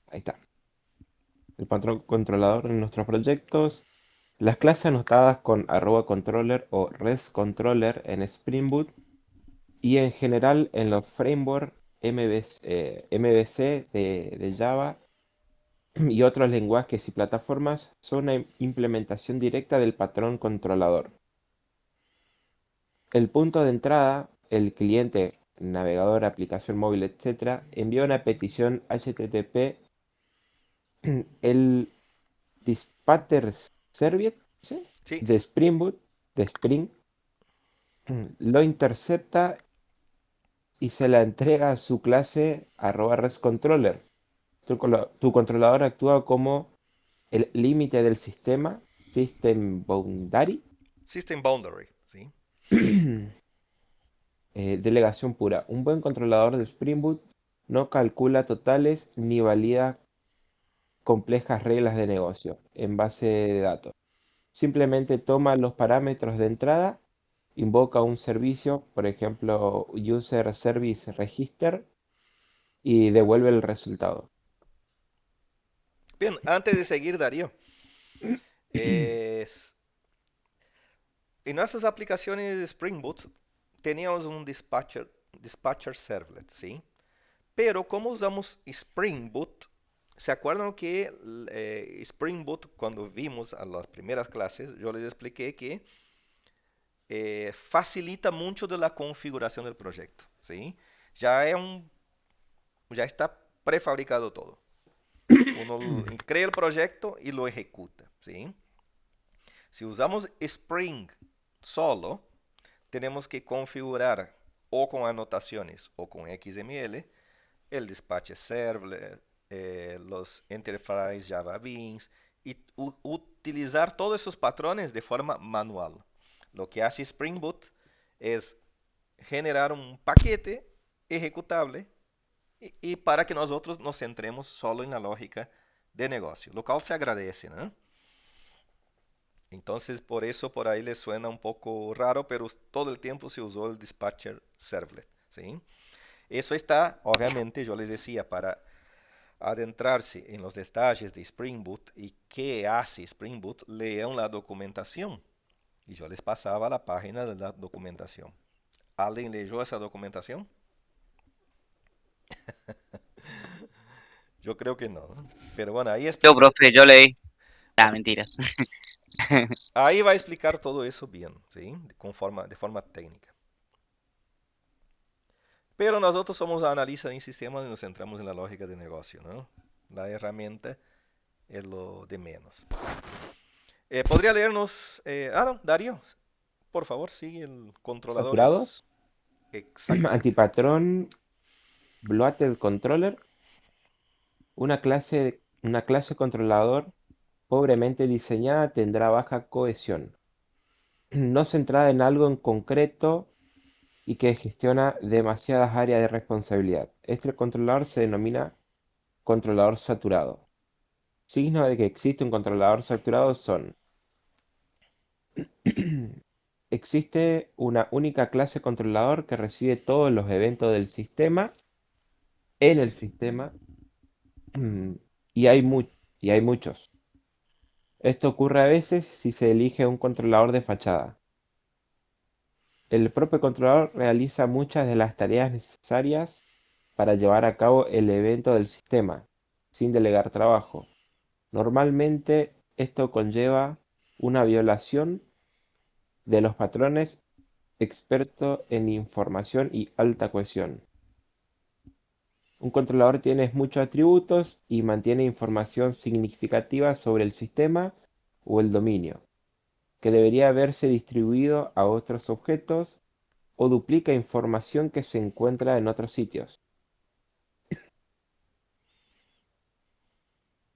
Ahí está. El patrón controlador en nuestros proyectos. Las clases anotadas con @controller o rescontroller en Spring Boot y en general en los frameworks MVC de Java y otros lenguajes y plataformas son una implementación directa del patrón controlador. El punto de entrada, el cliente, navegador, aplicación móvil, etc., envía una petición HTTP. El dispatcher service, ¿sí?, Sí, de Spring Boot, de Spring, lo intercepta y se la entrega a su clase @RESTcontroller. Tu controlador actúa como el límite del sistema, System Boundary. System Boundary, ¿sí? Delegación pura. Un buen controlador de Spring Boot no calcula totales ni valida complejas reglas de negocio en base de datos. Simplemente toma los parámetros de entrada, invoca un servicio, por ejemplo, User Service Register, y devuelve el resultado. Bien, antes de seguir, Darío, es- en nuestras aplicaciones de Spring Boot teníamos un dispatcher servlet, ¿sí? Pero como usamos Spring Boot, ¿se acuerdan que Spring Boot, cuando vimos a las primeras clases, yo les expliqué que facilita mucho de la configuración del proyecto, ¿sí? Ya, ya está prefabricado todo. Uno crea el proyecto y lo ejecuta, ¿sí? Si usamos Spring solo, tenemos que configurar o con anotaciones o con XML el dispatch servlet, los enterprise Java Beans y utilizar todos esos patrones de forma manual. Lo que hace Spring Boot es generar un paquete ejecutable y para que nosotros nos centremos solo en la lógica de negocio, lo cual se agradece, ¿no? Entonces, por eso por ahí les suena un poco raro, pero todo el tiempo se usó el dispatcher servlet, ¿sí? Eso está, obviamente, yo les decía, para adentrarse en los detalles de Spring Boot y qué hace Spring Boot, lean la documentación. Y yo les pasaba la página de la documentación. ¿Alguien leyó esa documentación? Yo creo que no, ¿no? Pero bueno, ahí Yo, explica, profe, yo leí. Ah, mentira. ahí va a explicar todo eso bien, ¿sí? De forma técnica. Pero nosotros somos analistas en sistemas y nos centramos en la lógica de negocio, ¿no? La herramienta es lo de menos. ¿Podría leernos, no, Darío, por favor, sigue el controladores. Saturados, Exactamente. antipatrón, bloated controller, una clase controlador pobremente diseñada tendrá baja cohesión, no centrada en algo en concreto y que gestiona demasiadas áreas de responsabilidad. Este controlador se denomina controlador saturado. Signos de que existe un controlador saturado son: existe una única clase controlador que recibe todos los eventos del sistema en el sistema y y hay muchos. Esto ocurre a veces si se elige un controlador de fachada. El propio controlador realiza muchas de las tareas necesarias para llevar a cabo el evento del sistema, sin delegar trabajo. Normalmente esto conlleva una violación de los patrones experto en información y alta cohesión. Un controlador tiene muchos atributos y mantiene información significativa sobre el sistema o el dominio, que debería haberse distribuido a otros objetos o duplica información que se encuentra en otros sitios.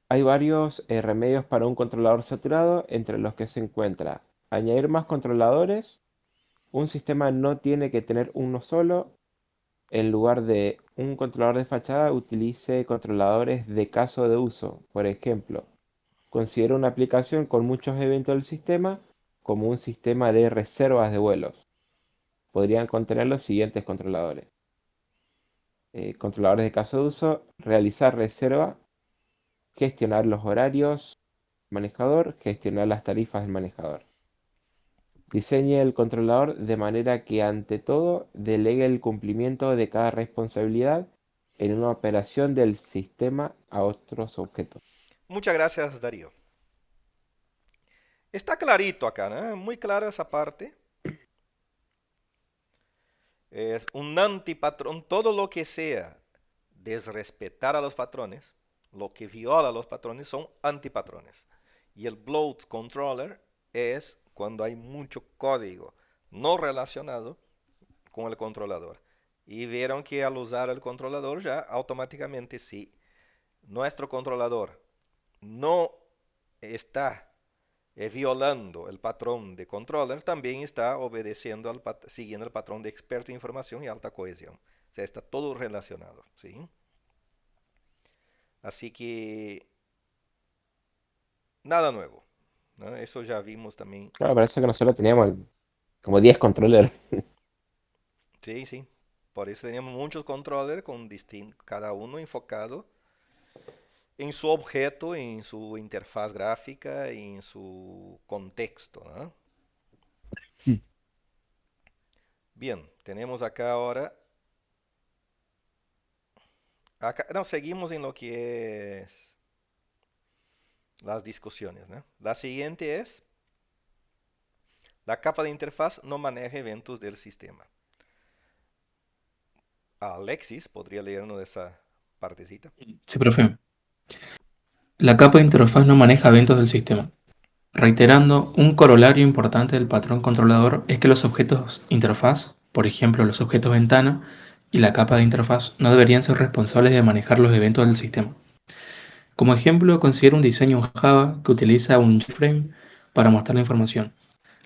Hay varios remedios para un controlador saturado, entre los que se encuentra añadir más controladores. Un sistema no tiene que tener uno solo. En lugar de un controlador de fachada, utilice controladores de caso de uso. Por ejemplo, considera una aplicación con muchos eventos del sistema como un sistema de reservas de vuelos. Podrían contener los siguientes controladores. Controladores de caso de uso, realizar reserva, gestionar los horarios del manejador, gestionar las tarifas del manejador. Diseñe el controlador de manera que ante todo delegue el cumplimiento de cada responsabilidad en una operación del sistema a otros objetos. Muchas gracias, Darío. Está clarito acá, ¿no? Muy clara esa parte. Es un antipatrón. Todo lo que sea desrespetar a los patrones, lo que viola a los patrones son antipatrones. Y el bloat controller es cuando hay mucho código no relacionado con el controlador. Y vieron que al usar el controlador ya automáticamente si nuestro controlador no está violando el patrón de controller, también está obedeciendo siguiendo el patrón de experto en información y alta cohesión. O sea, está todo relacionado, ¿sí? Así que nada nuevo, ¿no? Eso ya vimos también. Claro, parece que nosotros teníamos como 10 controllers. Sí, sí. Por eso teníamos muchos controllers con cada uno enfocado en su objeto, en su interfaz gráfica y en su contexto, ¿no? Bien, tenemos acá ahora. Acá, no, seguimos en lo que es las discusiones, ¿no? La siguiente es, la capa de interfaz no maneja eventos del sistema. Alexis, ¿podría leernos esa partecita? Sí, profe. La capa de interfaz no maneja eventos del sistema. Reiterando, un corolario importante del patrón controlador es que los objetos interfaz, por ejemplo los objetos ventana y la capa de interfaz, no deberían ser responsables de manejar los eventos del sistema. Como ejemplo, considera un diseño en Java que utiliza un JFrame para mostrar la información.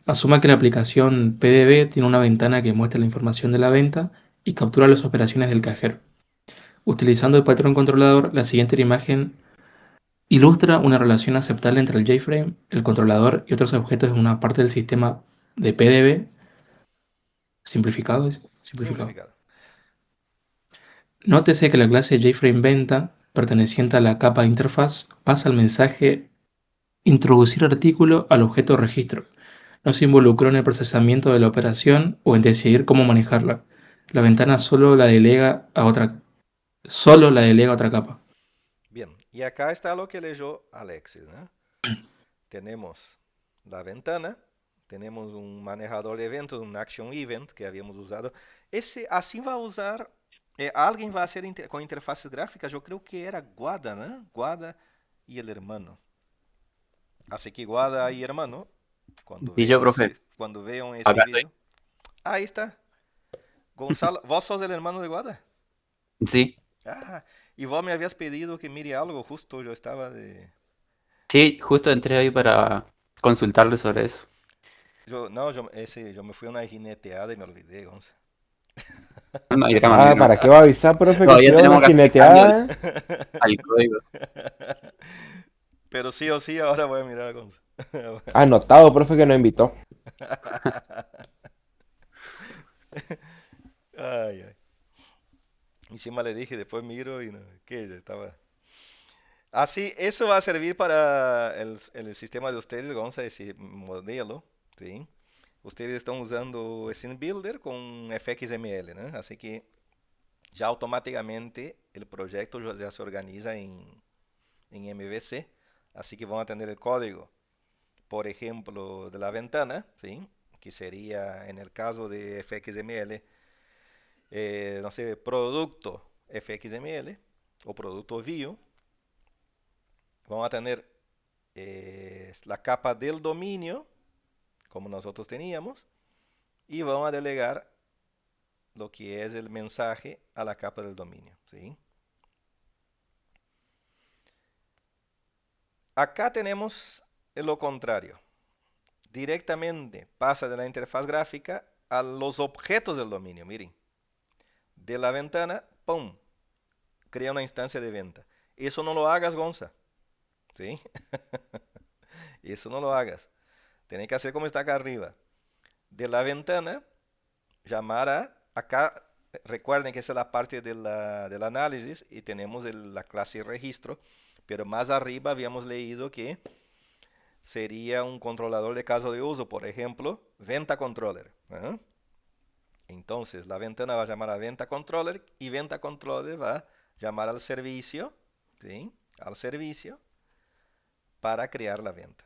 Asuma que la aplicación PDV tiene una ventana que muestra la información de la venta y captura las operaciones del cajero. Utilizando el patrón controlador, la siguiente imagen Ilustra una relación aceptable entre el JFrame, el controlador y otros objetos en una parte del sistema de PDB. Simplificado es. Simplificado. Simplificado. Nótese que la clase JFrame venta, perteneciente a la capa de interfaz, pasa el mensaje introducir artículo al objeto registro. No se involucró en el procesamiento de la operación o en decidir cómo manejarla. La ventana solo la delega a otra capa. Bien, y acá está lo que leyó Alexis, ¿no? Tenemos la ventana, tenemos un manejador de eventos, un action event que habíamos usado. Así va a usar, alguien va a hacer con interfaces gráficas, yo creo que era Guada, ¿no? Guada y el hermano. Así que Guada y hermano, cuando Y yo, profe, vean ese acá estoy. video. Ahí está. Gonzalo, ¿vos sos el hermano de Guada? Sí, Ah, y vos me habías pedido que mire algo, justo yo estaba de... sí, justo entré ahí para consultarle sobre eso. Yo me fui a una jineteada y me olvidé, Gonzalo. No hay drama, no hay Ah, drama. ¿para qué va a avisar, profe, que si Todavía va una tenemos que hacer cambio jineteada? al código. Pero sí o sí, ahora voy a mirar a Gonzalo. Anotado, profe, que nos invitó. Ay, ay. Encima le dije, después miro y no, que yo estaba... Así, eso va a servir para el sistema de ustedes, Gonzalo, ese modelo, ¿sí? Ustedes están usando Scene Builder con FXML, ¿no? Así que ya automáticamente el proyecto ya se organiza en MVC, así que van a tener el código, por ejemplo, de la ventana, ¿sí? Que sería, en el caso de FXML, no sé, producto FXML o producto view. Vamos a tener la capa del dominio, como nosotros teníamos, y vamos a delegar lo que es el mensaje a la capa del dominio, ¿sí? Acá tenemos lo contrario. Directamente pasa de la interfaz gráfica a los objetos del dominio. Miren, de la ventana, ¡pum!, crea una instancia de venta. Eso no lo hagas, Gonza, ¿sí? Eso no lo hagas. Tienes que hacer como está acá arriba. De la ventana, llamar a acá. Recuerden que esa es la parte del análisis y tenemos la clase registro, pero más arriba habíamos leído que sería un controlador de caso de uso, por ejemplo, venta controller. ¿Eh? Entonces, la ventana va a llamar a venta controller y venta controller va a llamar al servicio, ¿sí? Al servicio para crear la venta.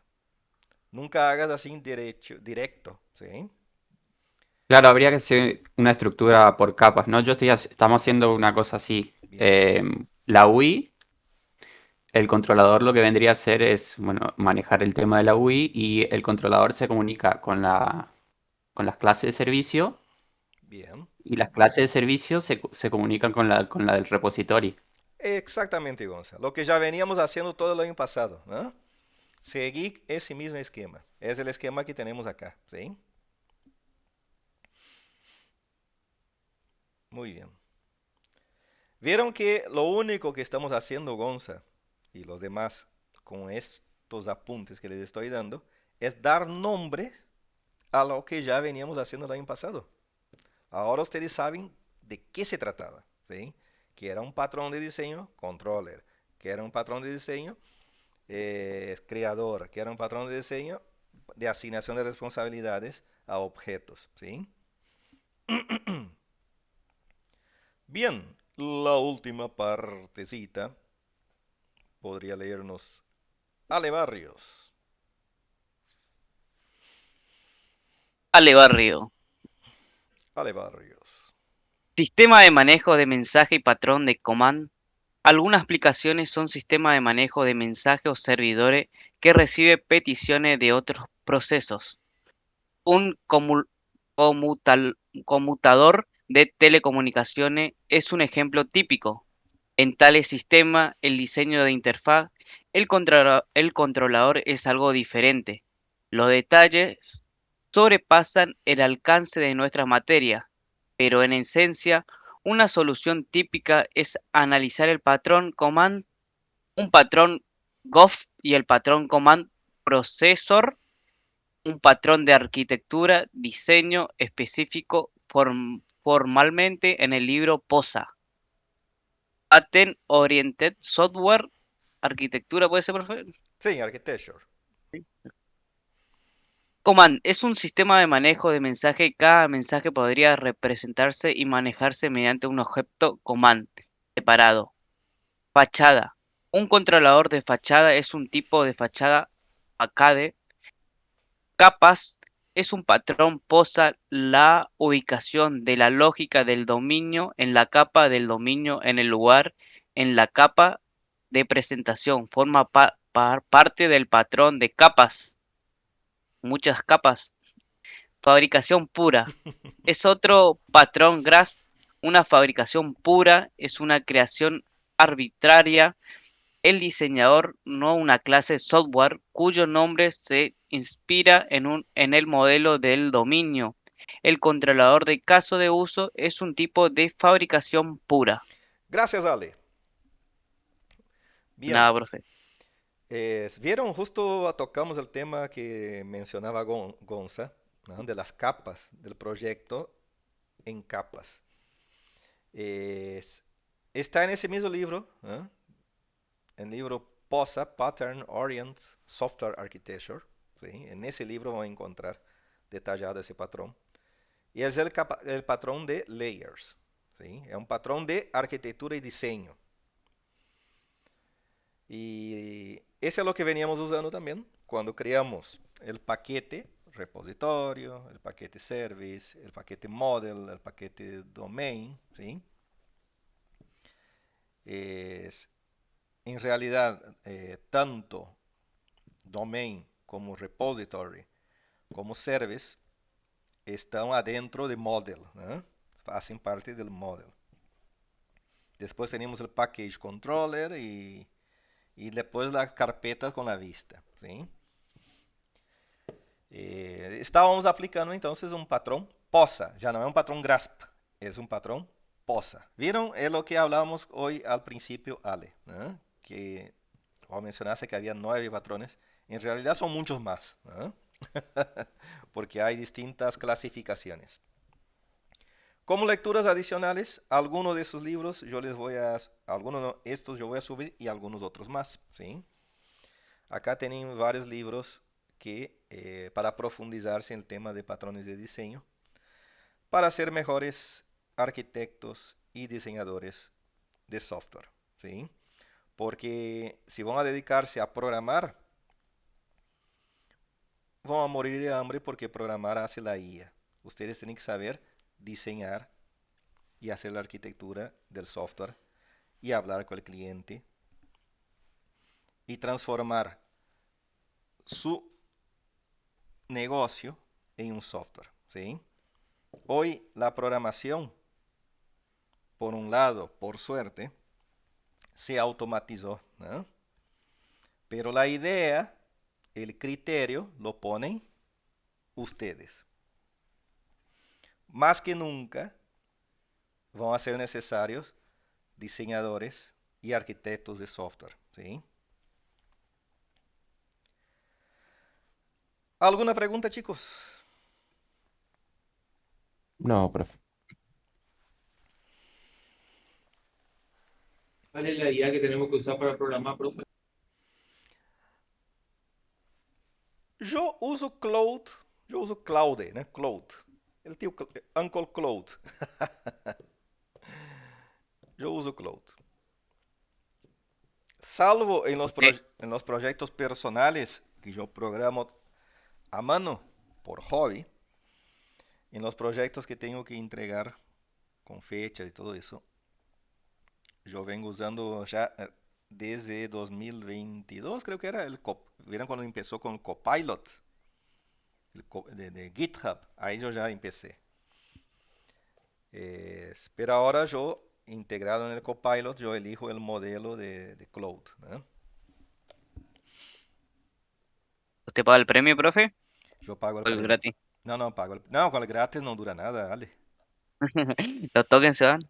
Nunca hagas así directo, ¿sí? Claro, habría que hacer una estructura por capas, ¿no? Estamos haciendo una cosa así. Bien. La UI, el controlador lo que vendría a hacer es, bueno, manejar el tema de la UI y el controlador se comunica con las clases de servicio Bien. y las clases de servicio se comunican con la del repository. Exactamente, Gonzalo. Lo que ya veníamos haciendo todo el año pasado, ¿no? Seguí ese mismo esquema. Es el esquema que tenemos acá, ¿sí? Muy bien. Vieron que lo único que estamos haciendo, Gonza, y los demás, con estos apuntes que les estoy dando, es dar nombre a lo que ya veníamos haciendo el año pasado. Ahora ustedes saben de qué se trataba, ¿sí? Que era un patrón de diseño, controller, que era un patrón de diseño, creador, que era un patrón de diseño de asignación de responsabilidades a objetos, ¿sí? Bien, la última partecita podría leernos Ale Barrios. Ale Barrio. Ale Barrios. Sistema de manejo de mensaje y patrón de command. Algunas aplicaciones son sistemas de manejo de mensaje o servidores que recibe peticiones de otros procesos. Un conmutador de telecomunicaciones es un ejemplo típico. En tales sistemas, el diseño de interfaz, el controlador es algo diferente. Los detalles sobrepasan el alcance de nuestra materia, pero en esencia, una solución típica es analizar el patrón command. Un patrón GOF y el patrón Command Processor, un patrón de arquitectura, diseño específico formalmente en el libro POSA. Pattern Oriented Software, arquitectura, ¿puede ser, profe? Sí, architecture. Command es un sistema de manejo de mensaje. Cada mensaje podría representarse y manejarse mediante un objeto command separado. Fachada. Un controlador de fachada es un tipo de fachada arcade. Capas es un patrón posa la ubicación de la lógica del dominio en la capa del dominio en el lugar en la capa de presentación. Forma parte del patrón de capas. Muchas capas. Fabricación pura. Es otro patrón GRASS. Una fabricación pura es una creación arbitraria. El diseñador, no una clase software cuyo nombre se inspira en el modelo del dominio. El controlador de caso de uso es un tipo de fabricación pura. Gracias, Ale. Bien. Nada, profe. Vieron, justo tocamos el tema que mencionaba Gonza, ¿no? De las capas del proyecto en capas. Está en ese mismo libro, ¿no? El libro POSA, Pattern Orient Software Architecture. ¿Sí? En ese libro van a encontrar detallado ese patrón. Y es el patrón de layers. ¿Sí? Es un patrón de arquitectura y diseño. Y ese es lo que veníamos usando también cuando creamos el paquete repositorio, el paquete service, el paquete model, el paquete domain, ¿sí? En realidad, tanto domain como repository como service están adentro de model, ¿no? Hacen parte del model. Después tenemos el package controller y después las carpetas con la vista, ¿sí? Estábamos aplicando entonces un patrón POSA, ya no es un patrón GRASP, es un patrón POSA. ¿Vieron? Es lo que hablábamos hoy al principio, Ale, ¿no? Que o mencionaste que había 9 patrones, en realidad son muchos más, ¿no? Porque hay distintas clasificaciones. Como lecturas adicionales, algunos de esos libros yo les voy a, algunos de estos yo voy a subir y algunos otros más, ¿sí? Acá tienen varios libros que para profundizarse en el tema de patrones de diseño, para ser mejores arquitectos y diseñadores de software, ¿sí? Porque si van a dedicarse a programar, van a morir de hambre porque programar hace la IA. Ustedes tienen que saber diseñar y hacer la arquitectura del software y hablar con el cliente y transformar su negocio en un software, ¿sí? Hoy la programación, por un lado, por suerte, se automatizó, ¿no? Pero la idea, el criterio, lo ponen ustedes. Más que nunca van a ser necesarios diseñadores y arquitectos de software, ¿sí? ¿Alguna pregunta, chicos? No, profe. ¿Cuál es la IA que tenemos que usar para programar, profe? Yo uso Cloud, yo uso Claude, né? Cloud. El tío Uncle Cloud. Yo uso Cloud. Salvo en los proyectos personales que yo programo a mano por hobby, en los proyectos que tengo que entregar con fecha y todo eso, yo vengo usando ya desde 2022, creo que era ¿vieron cuando empezó con Copilot? De GitHub, ahí yo ya empecé. Pero ahora yo, integrado en el Copilot, yo elijo el modelo de Cloud, ¿no? ¿Usted paga el premio, profe? Yo pago el ¿O el premio. gratis? No, pago no, con el gratis no dura nada, dale. Los tokens se van.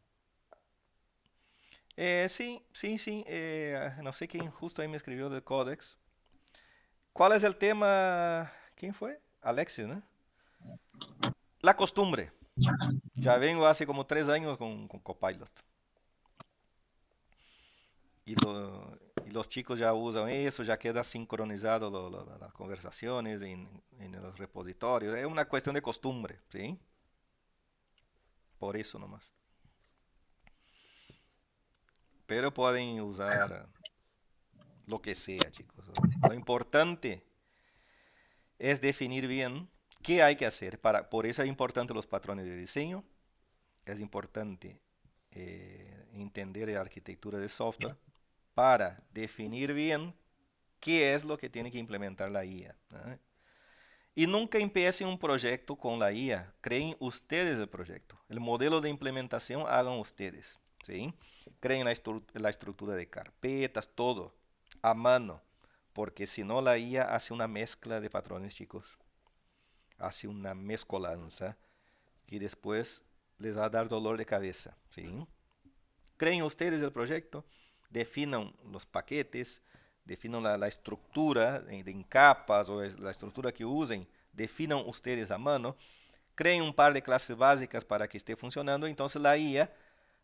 Sí. No sé quién justo ahí me escribió del Codex. ¿Cuál es el tema? ¿Quién fue? Alexis, ¿no? La costumbre. Ya vengo hace como 3 años con Copilot. Y, y los chicos ya usan eso, ya queda sincronizado las conversaciones en los repositorios. Es una cuestión de costumbre, ¿sí? Por eso nomás. Pero pueden usar lo que sea, chicos. Lo importante es definir bien qué hay que hacer. Por eso es importante los patrones de diseño. Es importante entender la arquitectura de software para definir bien qué es lo que tiene que implementar la IA, ¿no? Y nunca empiecen un proyecto con la IA. Creen ustedes el proyecto. El modelo de implementación hagan ustedes, ¿sí? Creen la estructura de carpetas, todo, a mano. Porque si no, la IA hace una mezcla de patrones, chicos. Hace una mezcolanza que después les va a dar dolor de cabeza, ¿sí? Creen ustedes el proyecto, definan los paquetes, definan la estructura en capas o la estructura que usen, definan ustedes a mano, creen un par de clases básicas para que esté funcionando, entonces la IA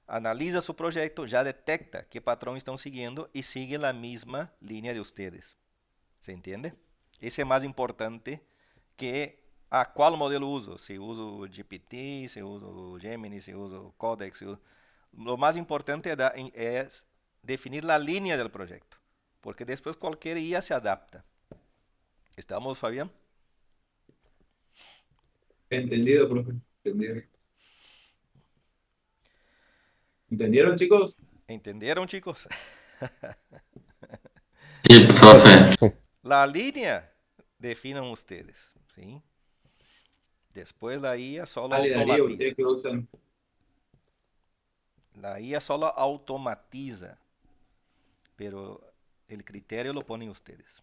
analiza su proyecto, ya detecta qué patrón están siguiendo y sigue la misma línea de ustedes. ¿Se entiende? Ese es más importante que cuál modelo uso. Si uso GPT, si uso Gemini, si uso Codex. Lo más importante es definir la línea del proyecto, porque después cualquier IA se adapta. ¿Estamos, Fabián? Entendido, profe. Entendido. ¿Entendieron, chicos? ¿Entendieron, chicos? Sí, profe. La línea definan ustedes, ¿sí? Después la IA solo Dale, Darío, automatiza. ustedes que usan. La IA solo automatiza, pero el criterio lo ponen ustedes.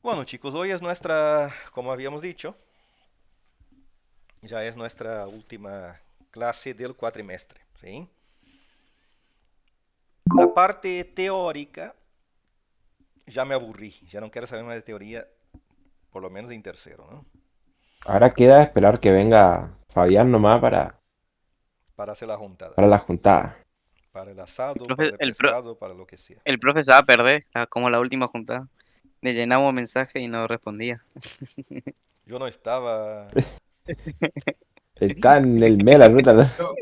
Bueno, chicos, hoy es nuestra, como habíamos dicho, ya es nuestra última clase del cuatrimestre, ¿sí? La parte teórica ya me aburrí, ya no quiero saber más de teoría, por lo menos en tercero, ¿no? Ahora queda esperar que venga Fabián nomás Para hacer la juntada, para la juntada. para el El asado, para profe, el pescado, para lo que sea. el profe se va a perder, como la última juntada. Le llenamos mensaje y no respondía. Yo no estaba... Está en el medio de la ruta, ¿no? No,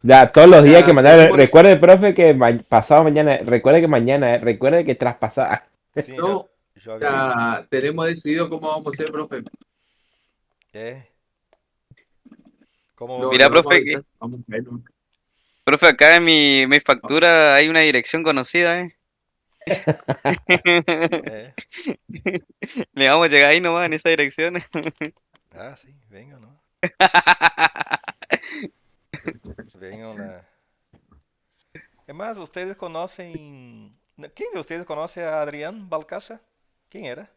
Ya, todos los días hay que ya mandar. tenemos, Recuerde, profe, que pasado mañana. Recuerde que mañana. Recuerde que traspasada. Sí, no, yo había... ya tenemos decidido cómo vamos a hacer, profe. ¿Eh? ¿Cómo No, vamos le Mira, a vamos a profe, avisar. Vamos a verlo. profe, acá en mi factura hay una dirección conocida, ¿eh? ¿Eh? Le vamos a llegar ahí nomás en esa dirección. Ah, sí, venga, ¿no? Vengan la... Es más, ustedes conocen... ¿Quién de ustedes conoce a Adrián Balcaza? ¿Quién era?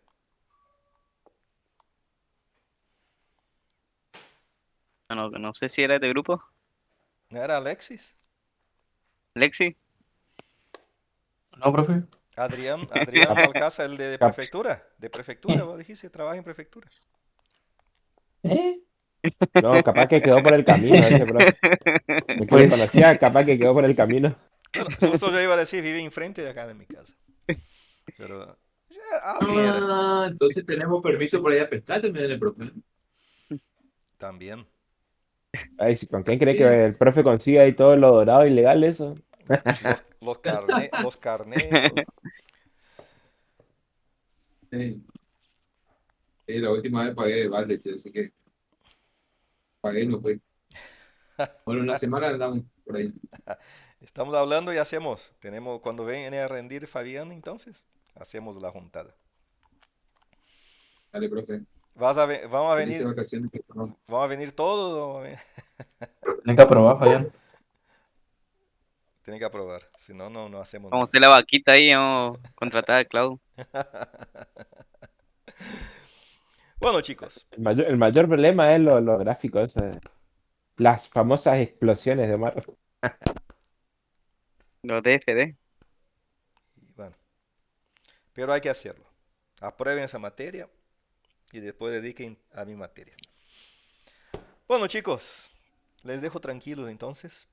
No sé si era de grupo. ¿No era Alexis? Lexi. No, profe. Adrián Cap- Balcaza, el de cap- prefectura. De prefectura, vos dijiste, trabaja en prefectura. ¿Eh? No, capaz que quedó por el camino ese, profe. El que lo Pues, conocía, capaz que quedó por el camino. Bueno, justo yo iba a decir, vive enfrente de acá de mi casa. Pero alguien era. Ah, entonces tenemos permiso por ahí a pescar también el profe. También. Ay, ¿con quién cree Bien. que el profe consiga ahí todo lo dorado ilegal eso? Los carnés, todo. Sí, sí, la última vez pagué de balde, che, así que pagué no fue. Bueno, una semana andamos por ahí. Estamos hablando y hacemos. Cuando viene a rendir Fabián, entonces, hacemos la juntada. Dale, profe. Vamos a Felices venir, vacaciones. vamos a venir todos. tienen que aprobar, Fabián. Tienen que aprobar, si no, no hacemos Vamos a nada. hacer la vaquita ahí, vamos a contratar a Clau. Bueno, chicos, El mayor problema es lo gráfico, eso. Las famosas explosiones de mar. Los DFD. Y bueno, pero hay que hacerlo. Aprueben esa materia y después dediquen a mi materia. Bueno, chicos, les dejo tranquilos entonces.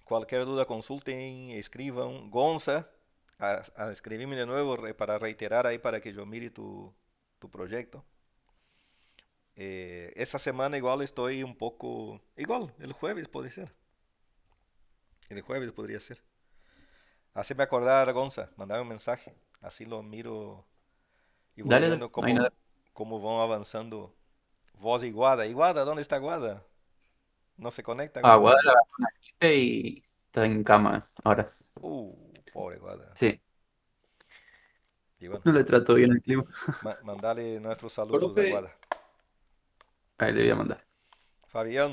Cualquier duda consulten, escriban. Gonza, a escribirme de nuevo para reiterar ahí para que yo mire tu proyecto. Esa semana igual estoy un poco... Igual, el jueves puede ser. El jueves podría ser. Haceme acordar, Gonza, mandame un mensaje. Así lo miro y voy Dale, dale, viendo no hay nada. cómo van avanzando vos y Guada. ¿Y Guada? ¿Dónde está Guada? ¿No se conecta Guada? Guadalajara una gripe y está en cama ahora. Pobre Guada. Sí, Y bueno, no le trato bien el clima. mandale nuestros saludos a Profe, Guada. Ahí le voy a mandar. Fabián,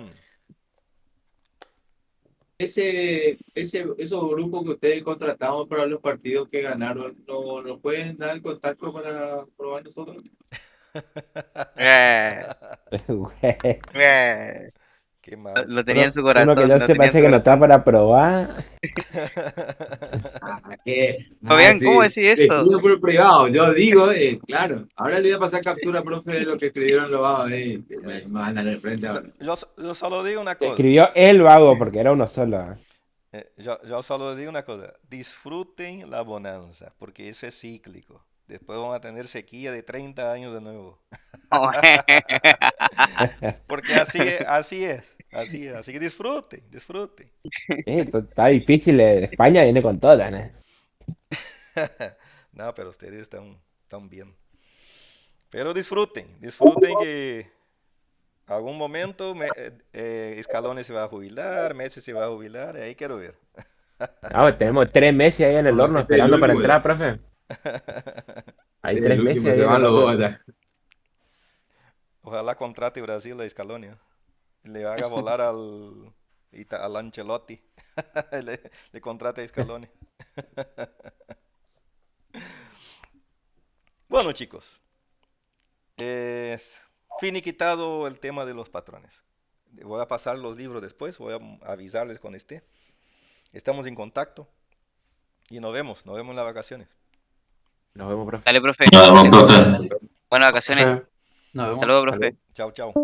esos grupos que ustedes contrataron para los partidos que ganaron, ¿no nos pueden dar el contacto para probar nosotros? Eh, Güey. eh. qué mal. Lo tenía en su Uno que yo corazón, lo sepa tenía en parece su que no está corazón. para probar. Ah, ¿qué? Ah, Fabián, ¿cómo sí. decís Le eso? pido por privado, yo digo, claro. Ahora le voy a pasar captura, profe, de lo que escribieron los vagos, me mandan al frente ahora. Yo solo digo una cosa. Escribió el vago porque era uno solo. Yo solo digo una cosa. Disfruten la bonanza, porque eso es cíclico. Después van a tener sequía de 30 años de nuevo. Porque así es, así es. Así que disfruten, disfruten. Está difícil. España viene con todas, ¿no? No, pero ustedes están bien. Pero disfruten que algún momento Scaloni se va a jubilar, Messi se va a jubilar, ahí quiero ver. No, tenemos 3 meses ahí en el horno Este es el esperando para último ya. entrar, profe. Hay Este es el tres último, meses ahí se en el van los horno. dos allá. Ojalá contrate Brasil a Scaloni. Le haga volar al Ancelotti. le contrate a Scaloni. Bueno, chicos, es finiquitado el tema de los patrones. Voy a pasar los libros después, voy a avisarles con este. Estamos en contacto y nos vemos en las vacaciones. Nos vemos, profe. Dale, profe. Nos vemos, Eso. profe. Buenas vacaciones. Nos Hasta vemos. luego, Hasta luego. profe. Chao, chao.